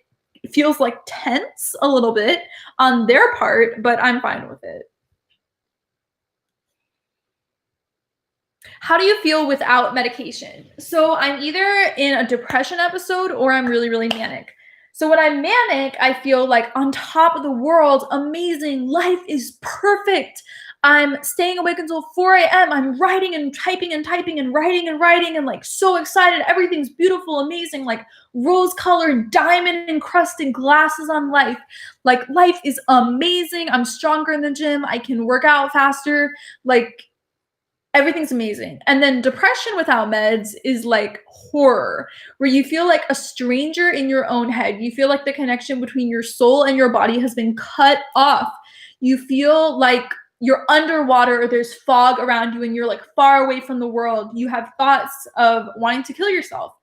feels like tense a little bit on their part, but I'm fine with it. How do you feel without medication? So I'm either in a depression episode or I'm really, really manic. So when I'm manic, I feel like on top of the world, amazing, life is perfect. I'm staying awake until 4 a.m. I'm writing and typing and typing and writing and like so excited. Everything's beautiful, amazing, like rose-colored, diamond-encrusted glasses on life. Like life is amazing. I'm stronger in the gym. I can work out faster. Like everything's amazing. And then depression without meds is like horror, where you feel like a stranger in your own head. You feel like the connection between your soul and your body has been cut off. You feel like you're underwater or there's fog around you and you're like far away from the world. You have thoughts of wanting to kill yourself.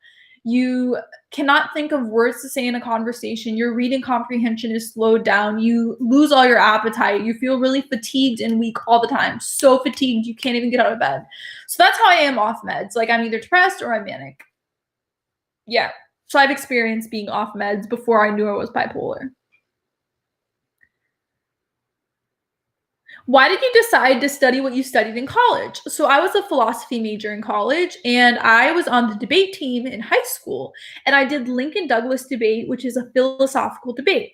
You cannot think of words to say in a conversation. Your reading comprehension is slowed down. You lose all your appetite. You feel really fatigued and weak all the time. So fatigued, you can't even get out of bed. So that's how I am off meds. Like I'm either depressed or I'm manic. Yeah. So I've experienced being off meds before I knew I was bipolar. Why did you decide to study what you studied in college? So I was a philosophy major in college and I was on the debate team in high school and I did Lincoln Douglas debate, which is a philosophical debate.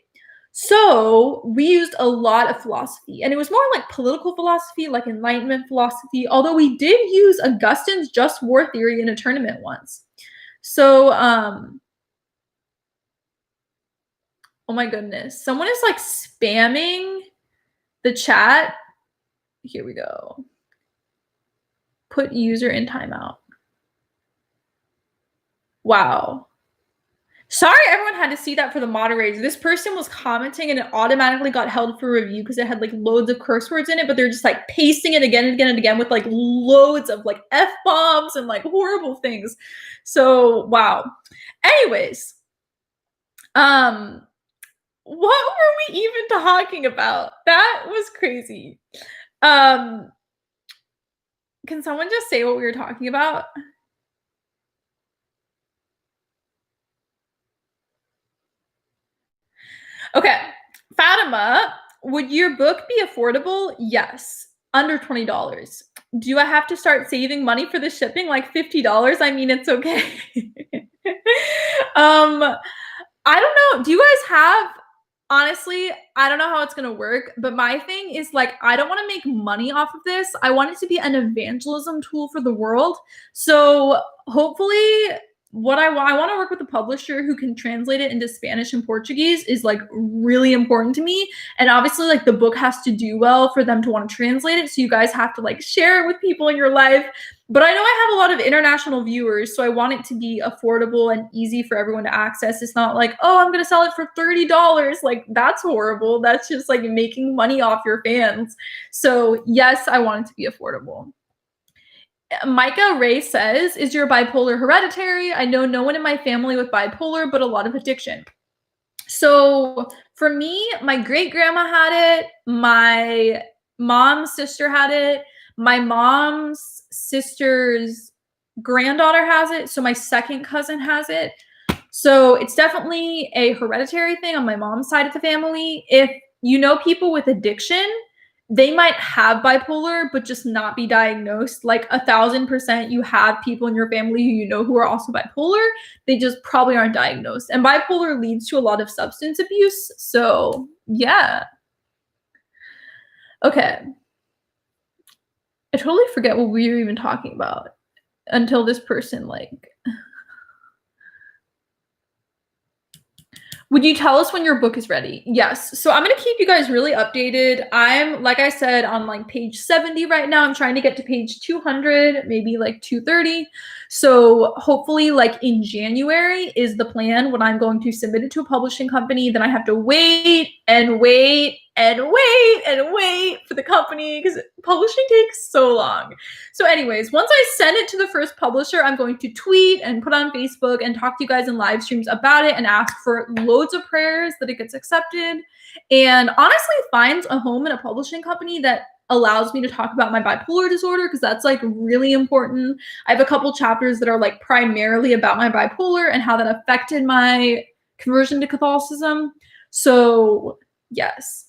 So we used a lot of philosophy and it was more like political philosophy, like Enlightenment philosophy, although we did use Augustine's just war theory in a tournament once. So, oh my goodness, someone is like spamming the chat. Here we go. Put user in timeout. Wow. Sorry everyone had to see that for the moderators. This person was commenting and it automatically got held for review because it had like loads of curse words in it, but they're just like pasting it again and again and again with like loads of like F-bombs and like horrible things. So, wow. Anyways, what were we even talking about? That was crazy. Can someone just say what we were talking about? Okay. Fatima, would your book be affordable? Yes. Under $20. Do I have to start saving money for the shipping? Like $50? I mean, it's okay. I don't know. Do you guys have, honestly, I don't know how it's going to work, but my thing is like, I don't want to make money off of this. I want it to be an evangelism tool for the world. So hopefully what I want to work with a publisher who can translate it into Spanish and Portuguese is like really important to me. And obviously like the book has to do well for them to want to translate it. So you guys have to like share it with people in your life. But I know I have a lot of international viewers, so I want it to be affordable and easy for everyone to access. It's not like, oh, I'm going to sell it for $30. Like that's horrible. That's just like making money off your fans. So yes, I want it to be affordable. Micah Ray says, is your bipolar hereditary? I know no one in my family with bipolar, but a lot of addiction. So for me, my great grandma had it. My mom's sister had it. My mom's sister's granddaughter has it. So my second cousin has it. So it's definitely a hereditary thing on my mom's side of the family. If you know people with addiction, they might have bipolar, but just not be diagnosed. Like 1,000%, you have people in your family who you know who are also bipolar. They just probably aren't diagnosed. And bipolar leads to a lot of substance abuse. So yeah. Okay. I totally forget what we were even talking about until this person like. Would you tell us when your book is ready? Yes. So I'm going to keep you guys really updated. I'm, like I said, on like page 70 right now. I'm trying to get to page 200, maybe like 230. So hopefully like in January is the plan when I'm going to submit it to a publishing company. Then I have to wait and wait and wait and wait for the company because publishing takes so long. So anyways, once I send it to the first publisher, I'm going to tweet and put on Facebook and talk to you guys in live streams about it and ask for loads of prayers that it gets accepted, and honestly find a home in a publishing company that allows me to talk about my bipolar disorder, because that's like really important. I have a couple chapters that are like primarily about my bipolar and how that affected my conversion to Catholicism. So yes.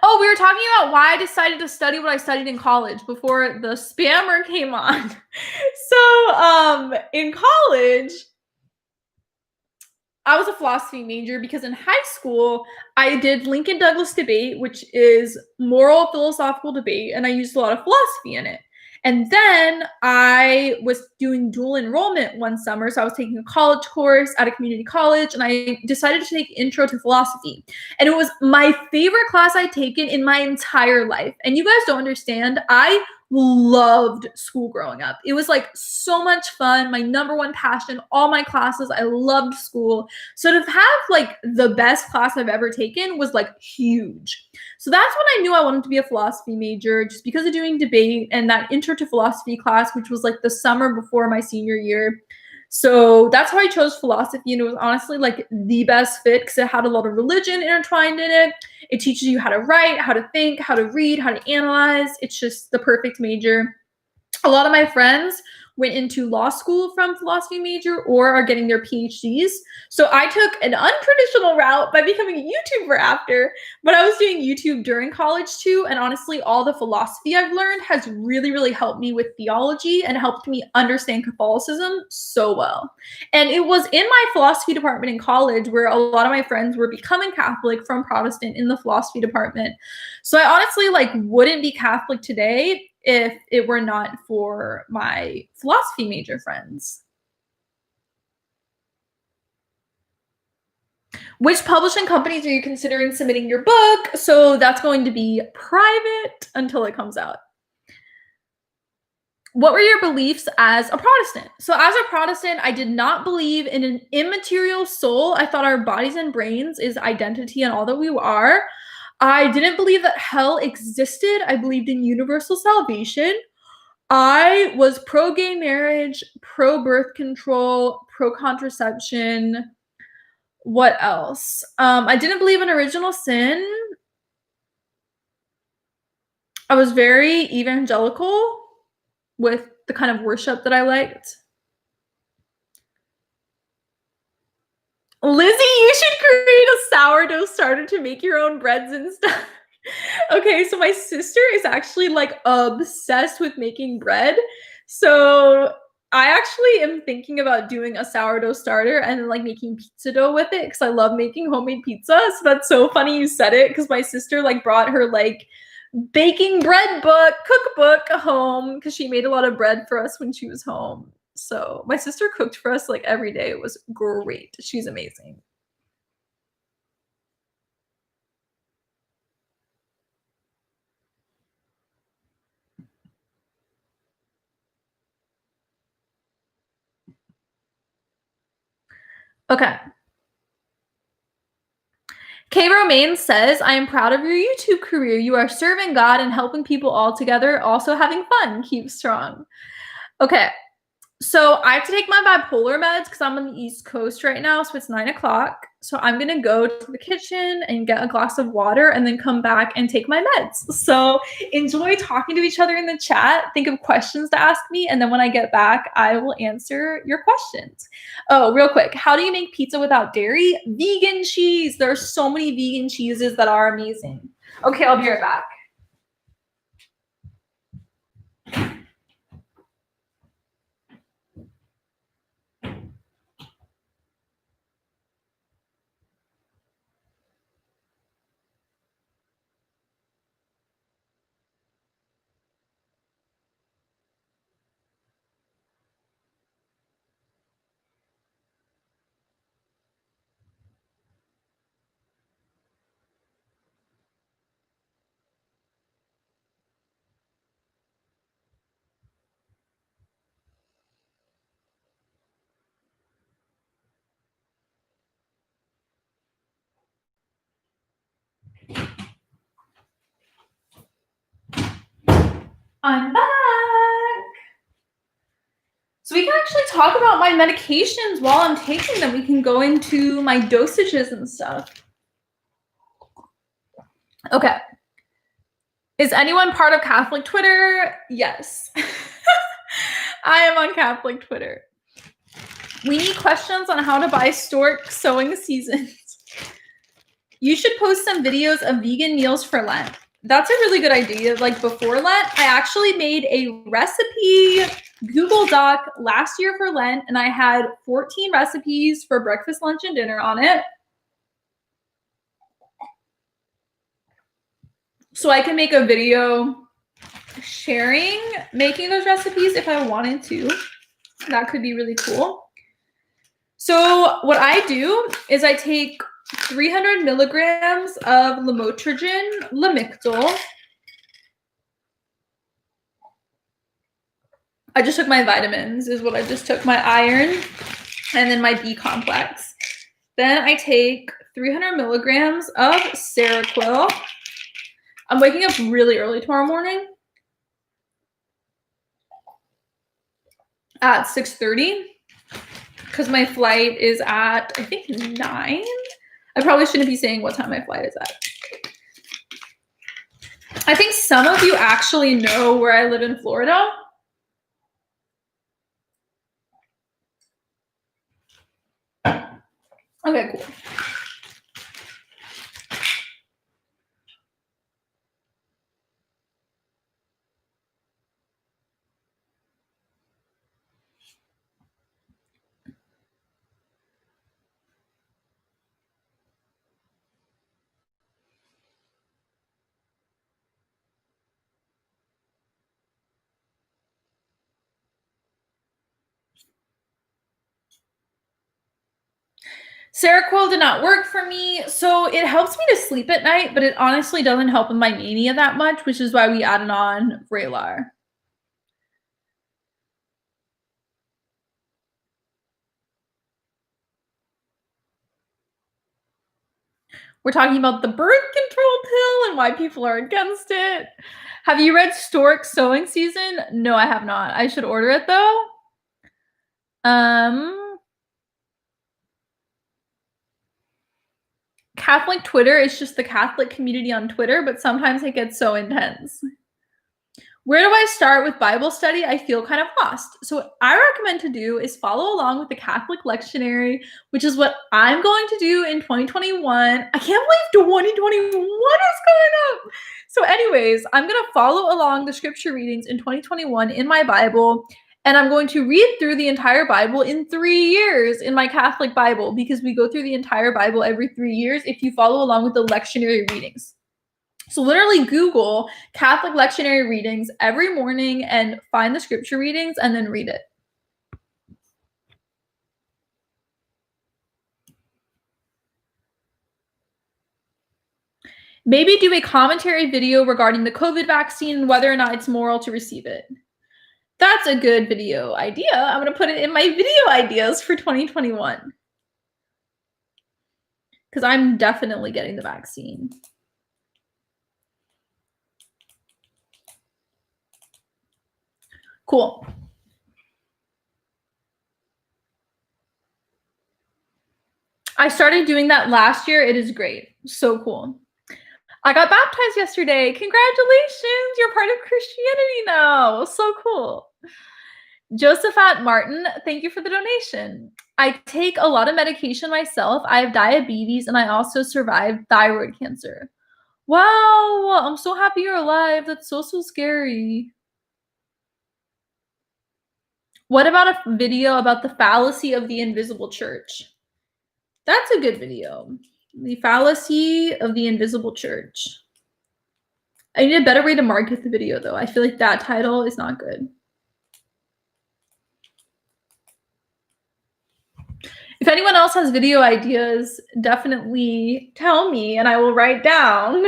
Oh, we were talking about why I decided to study what I studied in college before the spammer came on. So, in college, I was a philosophy major because in high school, I did Lincoln Douglas debate, which is moral philosophical debate, and I used a lot of philosophy in it. And then I was doing dual enrollment one summer. So I was taking a college course at a community college, and I decided to take Intro to Philosophy. And it was my favorite class I'd taken in my entire life. And you guys don't understand, I loved school growing up. It was like so much fun. My number one passion, all my classes, I loved school. So to have like the best class I've ever taken was like huge. So that's when I knew I wanted to be a philosophy major, just because of doing debate and that Intro to Philosophy class, which was like the summer before my senior year. So that's how I chose philosophy, and it was honestly like the best fit because it had a lot of religion intertwined in it. It teaches you how to write, how to think, how to read, how to analyze. It's just the perfect major. A lot of my friends went into law school from philosophy major or are getting their PhDs. So I took an untraditional route by becoming a YouTuber after, but I was doing YouTube during college too. And honestly, all the philosophy I've learned has really, really helped me with theology and helped me understand Catholicism so well. And it was in my philosophy department in college where a lot of my friends were becoming Catholic from Protestant in the philosophy department. So I honestly like wouldn't be Catholic today if it were not for my philosophy major friends. Which publishing companies are you considering submitting your book? So that's going to be private until it comes out. What were your beliefs as a Protestant? So as a Protestant, I did not believe in an immaterial soul. I thought our bodies and brains is identity and all that we are. I didn't believe that hell existed. I believed in universal salvation. I was pro-gay marriage, pro-birth control, pro-contraception. What else? I didn't believe in original sin. I was very evangelical with the kind of worship that I liked. Lizzie, you should create a sourdough starter to make your own breads and stuff. Okay, so my sister is actually like obsessed with making bread. So I actually am thinking about doing a sourdough starter and like making pizza dough with it because I love making homemade pizza. So that's so funny you said it because my sister like brought her like baking bread book, cookbook home because she made a lot of bread for us when she was home. So my sister cooked for us like every day. It was great. She's amazing. Okay. K. Romaine says, I am proud of your YouTube career. You are serving God and helping people all together, also having fun. Keep strong. Okay. So I have to take my bipolar meds because I'm on the East Coast right now. So it's 9 o'clock. So I'm gonna go to the kitchen and get a glass of water and then come back and take my meds. So enjoy talking to each other in the chat. Think of questions to ask me. And then when I get back, I will answer your questions. Oh, real quick. How do you make pizza without dairy? Vegan cheese. There are so many vegan cheeses that are amazing. Okay, I'll be right back. I'm back. So we can actually talk about my medications while I'm taking them. We can go into my dosages and stuff. Okay. Is anyone part of Catholic Twitter? Yes. I am on Catholic Twitter. We need questions on how to buy stork sewing seasons. You should post some videos of vegan meals for Lent. That's a really good idea. Like before Lent, I actually made a recipe Google Doc last year for Lent, and I had 14 recipes for breakfast, lunch, and dinner on it. So I can make a video sharing making those recipes if I wanted to. That could be really cool. So what I do is I take 300 milligrams of lamotrigine, Lamictal. I just took my vitamins, is what I just took, my iron, and then my B complex. Then I take 300 milligrams of Seroquel. I'm waking up really early tomorrow morning at 6:30 because my flight is at, I think, 9. I probably shouldn't be saying what time my flight is at. I think some of you actually know where I live in Florida. Okay, cool. Seroquel did not work for me, so it helps me to sleep at night, but it honestly doesn't help with my mania that much, which is why we added on Vraylar. We're talking about the birth control pill and why people are against it. Have you read Stork Sewing Season? No, I have not. I should order it though. Catholic Twitter is just the Catholic community on Twitter, but sometimes it gets so intense. Where do I start with Bible study? I feel kind of lost. So what I recommend to do is follow along with the Catholic lectionary, which is what I'm going to do in 2021. I can't believe 2021 is going up. So anyways, I'm going to follow along the scripture readings in 2021 in my Bible, and I'm going to read through the entire Bible in 3 years in my Catholic Bible, because we go through the entire Bible every 3 years if you follow along with the lectionary readings. So literally Google Catholic lectionary readings every morning and find the scripture readings and then read it. Maybe do a commentary video regarding the COVID vaccine and whether or not it's moral to receive it. That's a good video idea. I'm going to put it in my video ideas for 2021. Because I'm definitely getting the vaccine. Cool. I started doing that last year. It is great. So cool. I got baptized yesterday. Congratulations. You're part of Christianity now. So cool. Josephat Martin, thank you for the donation. I take a lot of medication myself. I have diabetes and I also survived thyroid cancer. Wow, I'm so happy you're alive. That's so scary. What about a video about the fallacy of the invisible church? That's a good video. The fallacy of the invisible church. I need a better way to market the video, though. I feel like that title is not good. If anyone else has video ideas, definitely tell me and I will write down.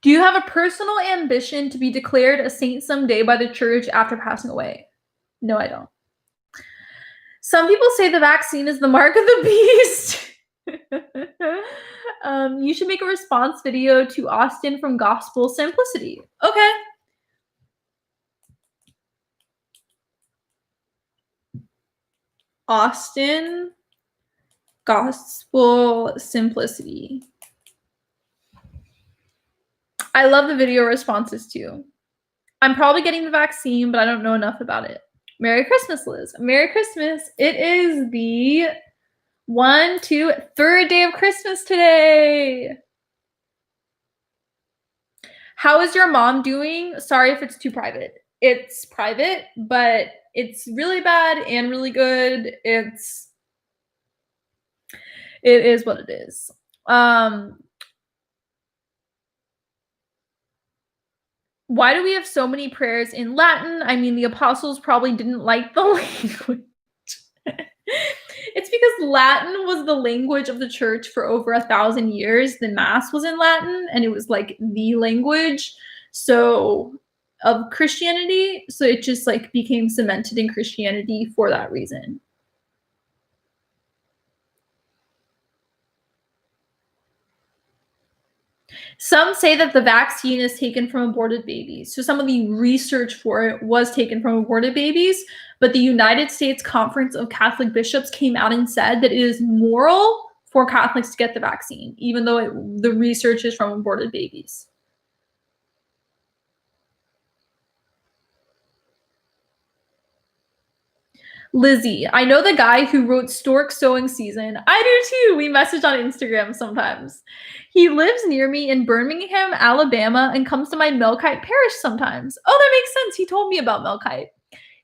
Do you have a personal ambition to be declared a saint someday by the church after passing away? No, I don't. Some people say the vaccine is the mark of the beast. You should make a response video to Austin from Gospel Simplicity. Okay. Austin, Gospel Simplicity. I love the video responses too. I'm probably getting the vaccine, but I don't know enough about it. Merry Christmas, Liz. Merry Christmas. It is the third day of Christmas today. How is your mom doing? Sorry if it's too private. It's private, but it's really bad and really good. It is what it is. Why do we have so many prayers in Latin? I mean, the apostles probably didn't like the language. It's because Latin was the language of the church for over 1,000 years. The Mass was in Latin, and it was like the language of Christianity. So it just like became cemented in Christianity for that reason. Some say that the vaccine is taken from aborted babies. So some of the research for it was taken from aborted babies, but the United States Conference of Catholic Bishops came out and said that it is moral for Catholics to get the vaccine, even though the research is from aborted babies. Lizzie, I know the guy who wrote Stork Sowing Season. I do too. We message on Instagram sometimes. He lives near me in Birmingham, Alabama, and comes to my Melkite parish sometimes. Oh, that makes sense. He told me about Melkite.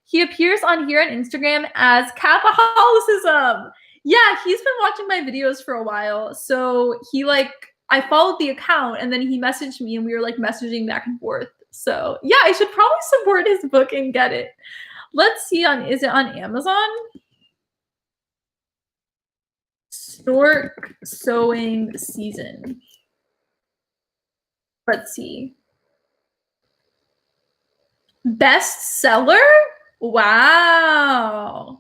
He appears on here on Instagram as Catholicism. Yeah, he's been watching my videos for a while. So I followed the account and then he messaged me and we were like messaging back and forth. So yeah, I should probably support his book and get it. Let's see is it on Amazon? Stork Sowing Season. Let's see. Bestseller? Wow.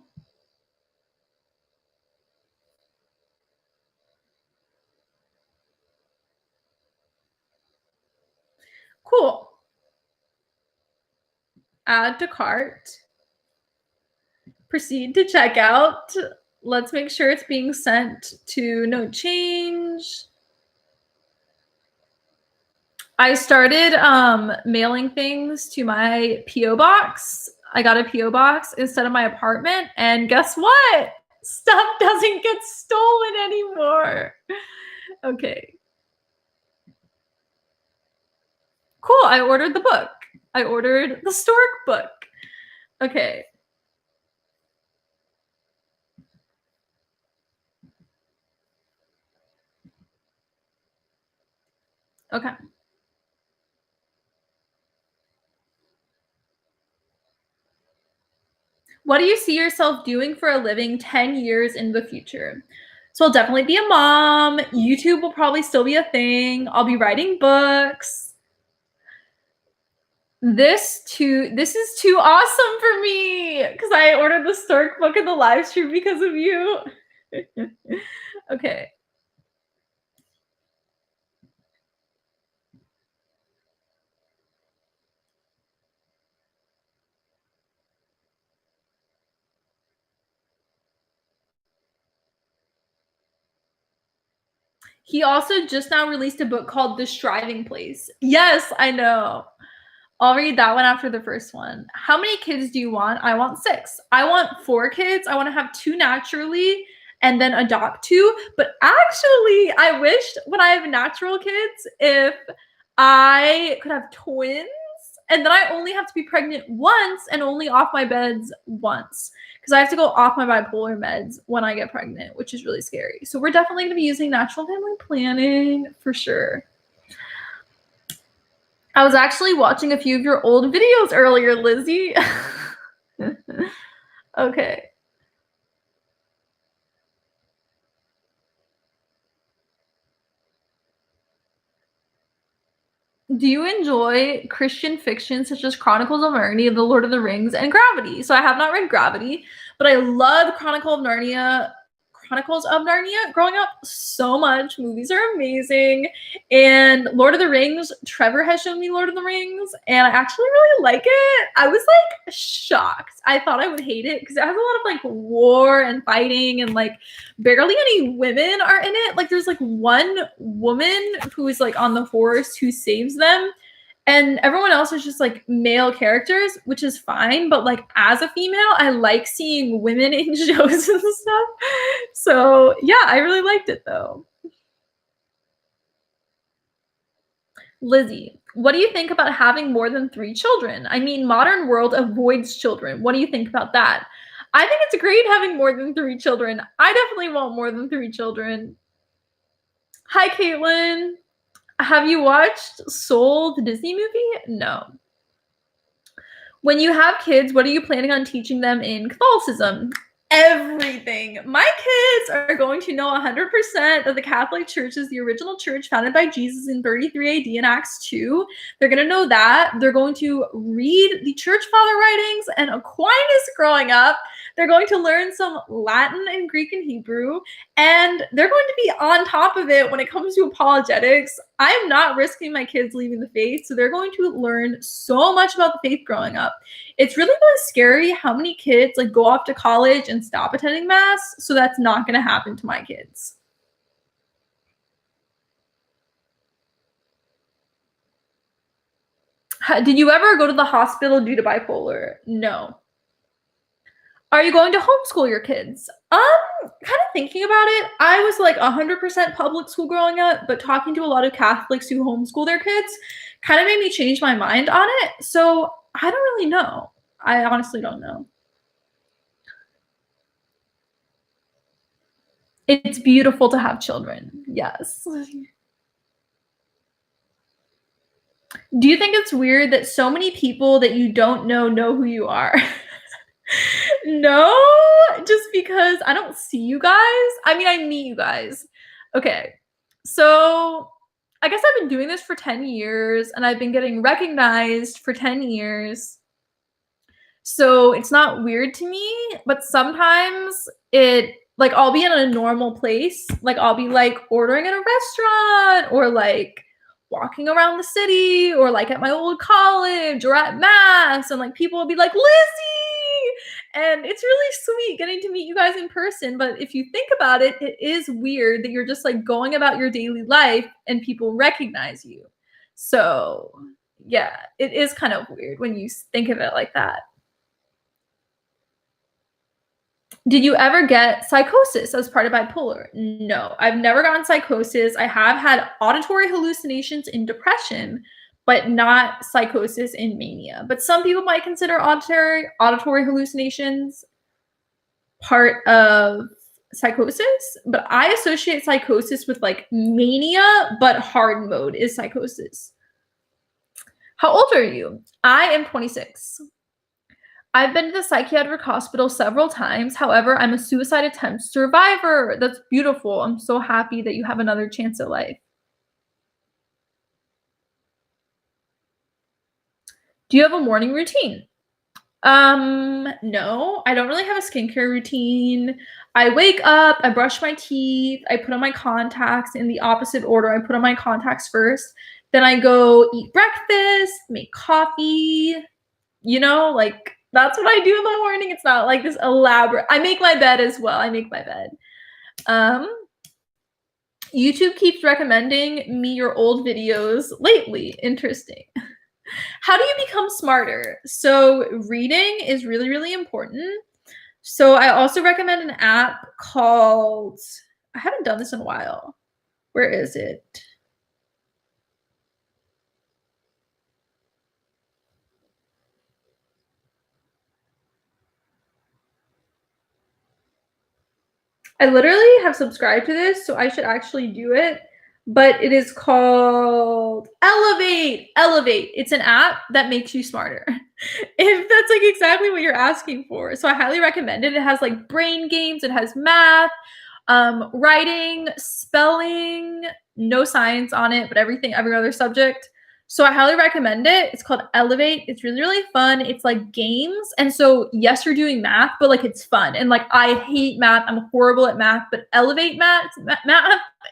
Cool. Add to cart. Proceed to checkout. Let's make sure it's being sent to no change. I started mailing things to my P.O. box. I got a P.O. box instead of my apartment, and guess what? Stuff doesn't get stolen anymore. Okay. Cool, I ordered the book. I ordered the Stork book. Okay. Okay. What do you see yourself doing for a living 10 years in the future? So I'll definitely be a mom. YouTube will probably still be a thing. I'll be writing books. This is too awesome for me because I ordered the Stork book in the live stream because of you. Okay. He also just now released a book called The Striving Place. Yes, I know. I'll read that one after the first one. How many kids do you want? I want 6. I want 4 kids. I want to have 2 naturally and then adopt 2. But actually, I wished when I have natural kids, if I could have twins, and then I only have to be pregnant once and only off my meds once. Because I have to go off my bipolar meds when I get pregnant, which is really scary. So we're definitely going to be using natural family planning for sure. I was actually watching a few of your old videos earlier, Lizzie. Okay. Do you enjoy Christian fiction such as Chronicles of Narnia, The Lord of the Rings, and Gravity? So I have not read Gravity, but I love Chronicles of Narnia growing up so much. Movies are amazing. And Lord of the Rings, Trevor has shown me Lord of the Rings, and I actually really like it. I was like shocked. I thought I would hate it because it has a lot of like war and fighting, and like barely any women are in it. Like there's like one woman who is like on the horse who saves them, and everyone else is just like male characters, which is fine. But like as a female, I like seeing women in shows and stuff. So yeah, I really liked it though. Lizzie, what do you think about having more than 3 children? I mean, modern world avoids children. What do you think about that? I think it's great having more than 3 children. I definitely want more than 3 children. Hi, Caitlin. Have you watched Soul, the Disney movie? No. When you have kids, what are you planning on teaching them in Catholicism? Everything. My kids are going to know 100% that the Catholic Church is the original church founded by Jesus in 33 AD in Acts 2. They're going to know that. They're going to read the church father writings and Aquinas growing up. They're going to learn some Latin and Greek and Hebrew, and they're going to be on top of it when it comes to apologetics. I'm not risking my kids leaving the faith, so they're going to learn so much about the faith growing up. It's really, really scary how many kids like go off to college and stop attending mass, so that's not going to happen to my kids. Did you ever go to the hospital due to bipolar? No. Are you going to homeschool your kids? Kind of thinking about it. I was like 100% public school growing up, but talking to a lot of Catholics who homeschool their kids kind of made me change my mind on it. So I don't really know. I honestly don't know. It's beautiful to have children. Yes. Do you think it's weird that so many people that you don't know who you are? No, just because I don't see you guys. I mean, I meet you guys. Okay. So I guess I've been doing this for 10 years and I've been getting recognized for 10 years. So it's not weird to me, but sometimes I'll be in a normal place. Like I'll be like ordering at a restaurant or like walking around the city or like at my old college or at mass, and like people will be like, Lizzie! And it's really sweet getting to meet you guys in person. But if you think about it, it is weird that you're just like going about your daily life and people recognize you. So yeah, it is kind of weird when you think of it like that. Did you ever get psychosis as part of bipolar? No, I've never gotten psychosis. I have had auditory hallucinations in depression, but not psychosis in mania. But some people might consider auditory hallucinations part of psychosis, but I associate psychosis with like mania, but hard mode is psychosis. How old are you? I am 26. I've been to the psychiatric hospital several times. However, I'm a suicide attempt survivor. That's beautiful. I'm so happy that you have another chance at life. Do you have a morning routine? No, I don't really have a skincare routine. I wake up, I brush my teeth, I put on my contacts in the opposite order. I put on my contacts first, then I go eat breakfast, make coffee, like that's what I do in the morning. It's not like this elaborate. I make my bed as well. I make my bed. YouTube keeps recommending me your old videos lately. Interesting. How do you become smarter? So reading is really, really important. So I also recommend an app called, I haven't done this in a while. Where is it? I literally have subscribed to this, so I should actually do it. But it is called Elevate. Elevate. It's an app that makes you smarter. If that's like exactly what you're asking for. So I highly recommend it. It has like brain games, it has math, writing, spelling, no science on it, but every other subject. So I highly recommend it. It's called Elevate. It's really, really fun. It's like games. And so, yes, you're doing math, but like it's fun. And like I hate math. I'm horrible at math, but Elevate math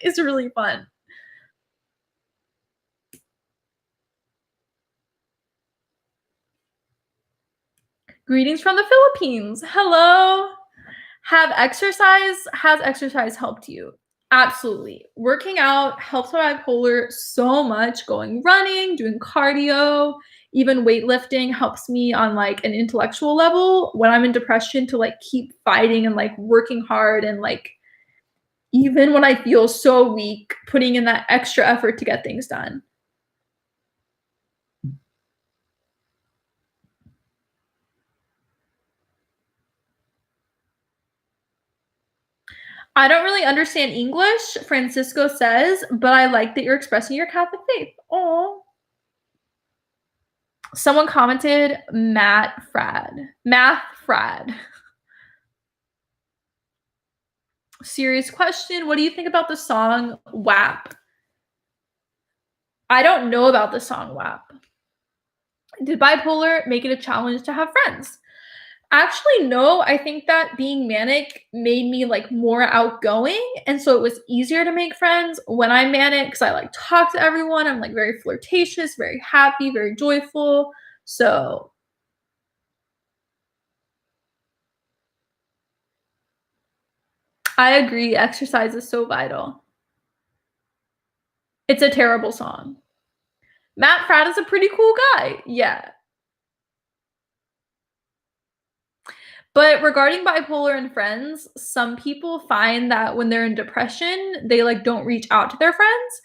is really fun. Greetings from the Philippines. Hello. Has exercise helped you? Absolutely. Working out helps my bipolar so much. Going running, doing cardio, even weightlifting helps me on like an intellectual level when I'm in depression to like keep fighting and like working hard and like even when I feel so weak, putting in that extra effort to get things done. I don't really understand English, Francisco says, but I like that you're expressing your Catholic faith. Oh. Someone commented Matt Frad. Math Frad. Serious question. What do you think about the song WAP? I don't know about the song WAP. Did bipolar make it a challenge to have friends? Actually, no. I think that being manic made me like more outgoing. And so it was easier to make friends when I'm manic because I like talk to everyone. I'm like very flirtatious, very happy, very joyful. So I agree. Exercise is so vital. It's a terrible song. Matt Fradd is a pretty cool guy. Yeah. But regarding bipolar and friends, some people find that when they're in depression, they like don't reach out to their friends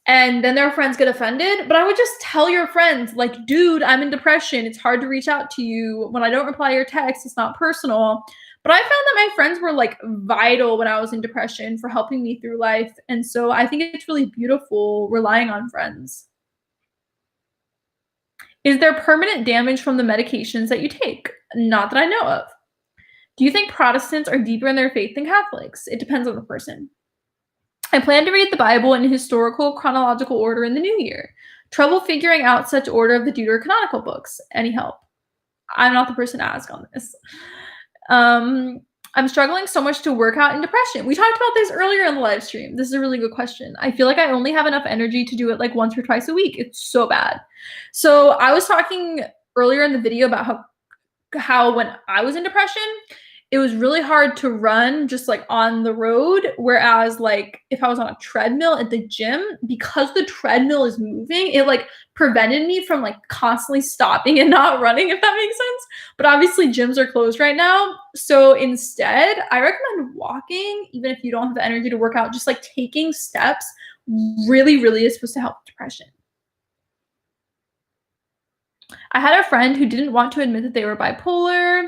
and then their friends get offended. But I would just tell your friends, like, dude, I'm in depression. It's hard to reach out to you. When I don't reply your text, it's not personal. But I found that my friends were like vital when I was in depression for helping me through life. And so I think it's really beautiful relying on friends. Is there permanent damage from the medications that you take? Not that I know of. Do you think Protestants are deeper in their faith than Catholics? It depends on the person. I plan to read the Bible in historical chronological order in the new year. Trouble figuring out such order of the deuterocanonical books. Any help? I'm not the person to ask on this. I'm struggling so much to work out in depression. We talked about this earlier in the live stream. This is a really good question. I feel like I only have enough energy to do it like once or twice a week. It's so bad. So I was talking earlier in the video about how when I was in depression, it was really hard to run just like on the road. Whereas like if I was on a treadmill at the gym, because the treadmill is moving, it like prevented me from like constantly stopping and not running, if that makes sense. But obviously gyms are closed right now. So instead, I recommend walking, even if you don't have the energy to work out, just like taking steps really, really is supposed to help with depression. I had a friend who didn't want to admit that they were bipolar.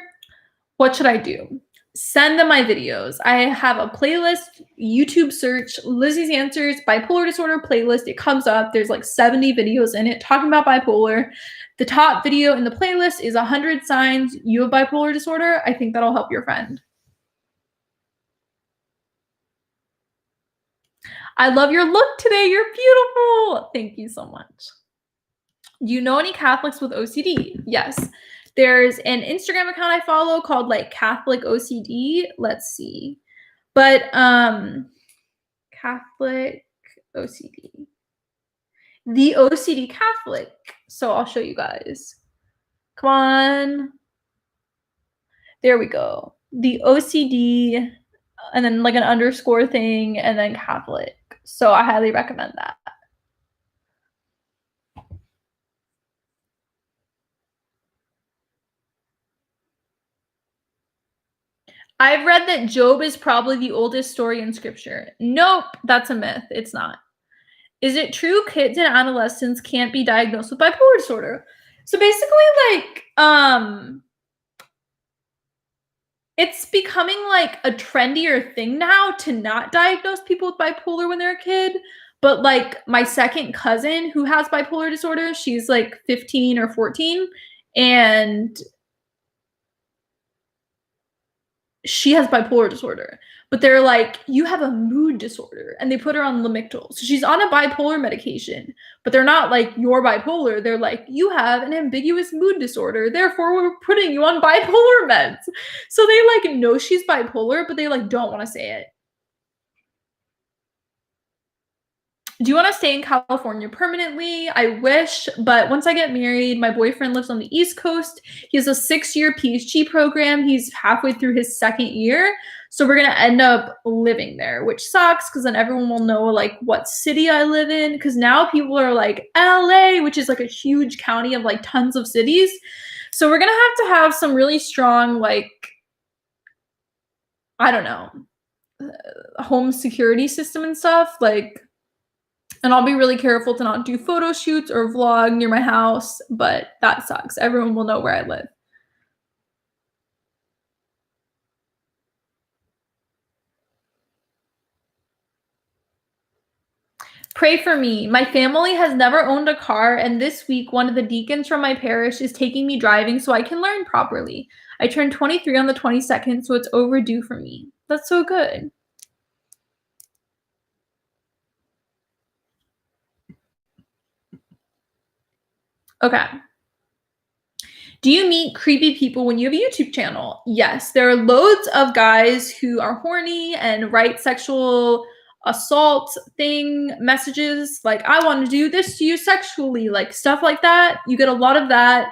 What should I do? Send them my videos. I have a playlist, YouTube search, Lizzie's Answers, bipolar disorder playlist. It comes up. There's like 70 videos in it talking about bipolar. The top video in the playlist is 100 signs you have bipolar disorder. I think that'll help your friend. I love your look today. You're beautiful. Thank you so much. Do you know any Catholics with OCD? Yes. There's an Instagram account I follow called like Catholic OCD. Let's see. But Catholic OCD. The OCD Catholic. So I'll show you guys. Come on. There we go. The OCD and then like an underscore thing, and then Catholic. So I highly recommend that. I've read that Job is probably the oldest story in scripture. Nope, that's a myth. It's not. Is it true kids and adolescents can't be diagnosed with bipolar disorder? So basically, like, it's becoming like a trendier thing now to not diagnose people with bipolar when they're a kid. But like my second cousin who has bipolar disorder, she's like 15 or 14, and she has bipolar disorder. But they're like, you have a mood disorder, and they put her on Lamictal. So she's on a bipolar medication, but they're not like, you're bipolar. They're like, you have an ambiguous mood disorder, therefore we're putting you on bipolar meds. So they like know she's bipolar, but they like don't want to say it. Do you want to stay in California permanently? I wish, but once I get married, my boyfriend lives on the East Coast. He has a 6-year PhD program. He's halfway through his second year. So we're going to end up living there, which sucks because then everyone will know like what city I live in. Because now people are like LA, which is like a huge county of like tons of cities. So we're going to have some really strong, like, I don't know, home security system and stuff. Like, and I'll be really careful to not do photo shoots or vlog near my house, but that sucks. Everyone will know where I live. Pray for me. My family has never owned a car, and this week one of the deacons from my parish is taking me driving so I can learn properly. I turned 23 on the 22nd, so it's overdue for me. That's so good. Okay. Do you meet creepy people when you have a YouTube channel? Yes, there are loads of guys who are horny and write sexual assault messages like, I want to do this to you sexually, like stuff like that. You get a lot of that.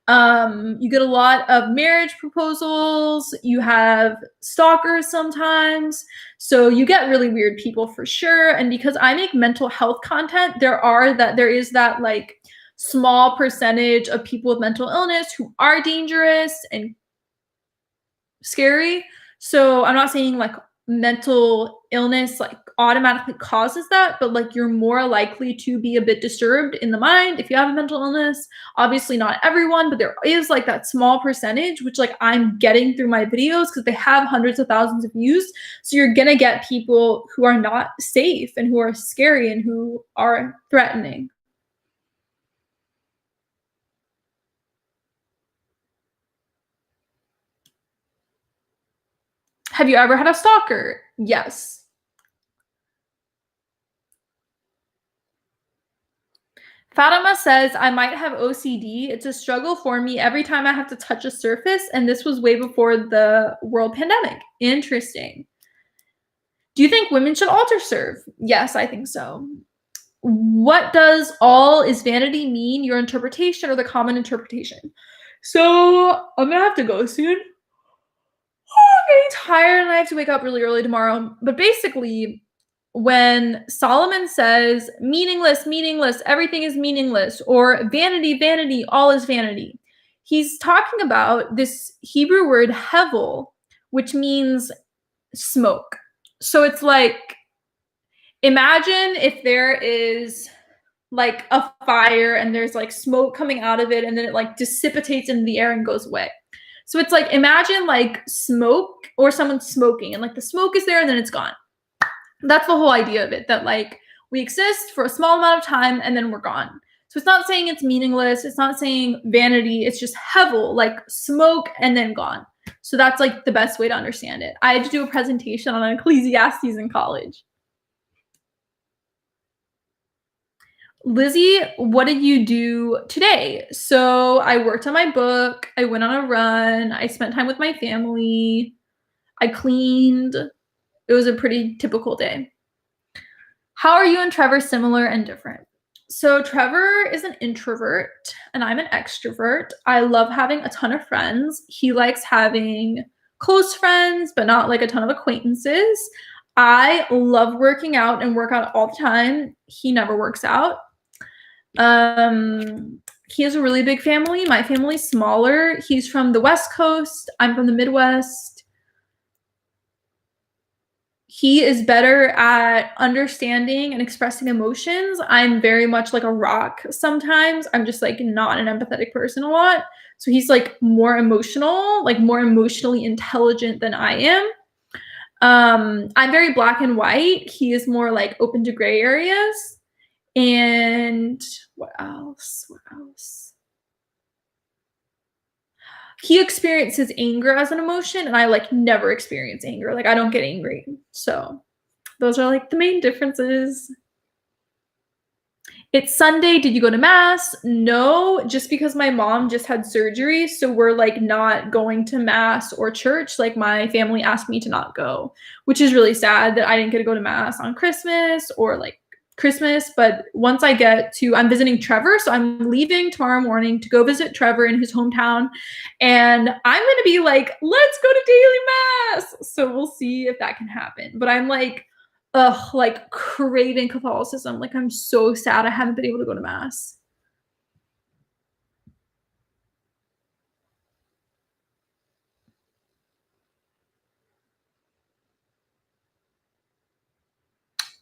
You get a lot of marriage proposals. You have stalkers sometimes. So you get really weird people for sure. And because I make mental health content, there is that like small percentage of people with mental illness who are dangerous and scary. So I'm not saying like mental illness like automatically causes that, but like you're more likely to be a bit disturbed in the mind if you have a mental illness. Obviously not everyone, but there is like that small percentage which like I'm getting through my videos because they have hundreds of thousands of views. So you're gonna get people who are not safe and who are scary and who are threatening. Have you ever had a stalker? Yes. Fatima says, I might have OCD. It's a struggle for me every time I have to touch a surface, and this was way before the world pandemic. Interesting. Do you think women should altar serve? Yes, I think so. What does all is vanity mean? Your interpretation or the common interpretation? So I'm gonna have to go soon. I'm getting tired and I have to wake up really early tomorrow. But basically, when Solomon says meaningless, meaningless, everything is meaningless, or vanity, vanity, all is vanity, he's talking about this Hebrew word hevel, which means smoke. So it's like, imagine if there is like a fire and there's like smoke coming out of it and then it like dissipates into the air and goes away. So it's like, imagine like smoke or someone smoking and like the smoke is there and then it's gone. That's the whole idea of it, that like we exist for a small amount of time and then we're gone. So it's not saying it's meaningless. It's not saying vanity. It's just hevel, like smoke and then gone. So that's like the best way to understand it. I had to do a presentation on Ecclesiastes in college. Lizzie, what did you do today? So I worked on my book. I went on a run. I spent time with my family. I cleaned. It was a pretty typical day. How are you and Trevor similar and different? So Trevor is an introvert and I'm an extrovert. I love having a ton of friends. He likes having close friends, but not like a ton of acquaintances. I love working out and work out all the time. He never works out. He has a really big family. My family's smaller. He's from the West Coast. I'm from the Midwest. He is better at understanding and expressing emotions. I'm very much like a rock sometimes. I'm just like not an empathetic person a lot. So he's like more emotional, like more emotionally intelligent than I am. I'm very black and white. He is more like open to gray areas. And what else? What else? He experiences anger as an emotion, and I like never experience anger. Like I don't get angry. So those are like the main differences. It's Sunday. Did you go to mass? No, just because my mom just had surgery, so we're like not going to mass or church. Like my family asked me to not go, which is really sad that I didn't get to go to mass on Christmas or like Christmas. But once I get to, I'm visiting Trevor, so I'm leaving tomorrow morning to go visit Trevor in his hometown, and I'm gonna be like, let's go to daily mass. So we'll see if that can happen. But I'm like, ugh, like craving Catholicism. Like I'm so sad I haven't been able to go to mass.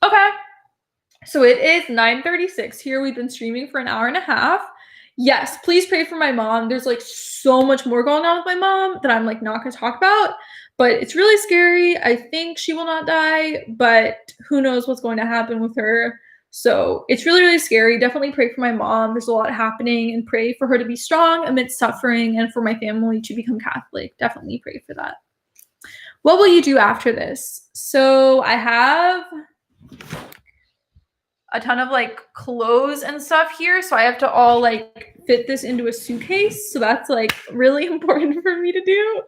Okay. So it is 9:36 here. We've been streaming for an hour and a half. Yes, please pray for my mom. There's like so much more going on with my mom that I'm like not going to talk about, but it's really scary. I think she will not die, but who knows what's going to happen with her. So it's really, really scary. Definitely pray for my mom. There's a lot happening and pray for her to be strong amidst suffering and for my family to become Catholic. Definitely pray for that. What will you do after this? So I have a ton of like clothes and stuff here, so I have to all like fit this into a suitcase, so that's like really important for me to do.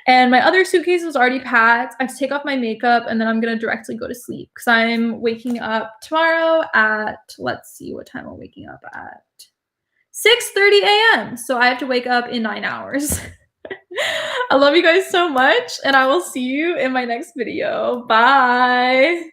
And my other suitcase was already packed. I have to take off my makeup and then I'm gonna directly go to sleep because I'm waking up tomorrow at, let's see what time I'm waking up at, 6:30 a.m. So I have to wake up in 9 hours. I love you guys so much and I will see you in my next video. Bye.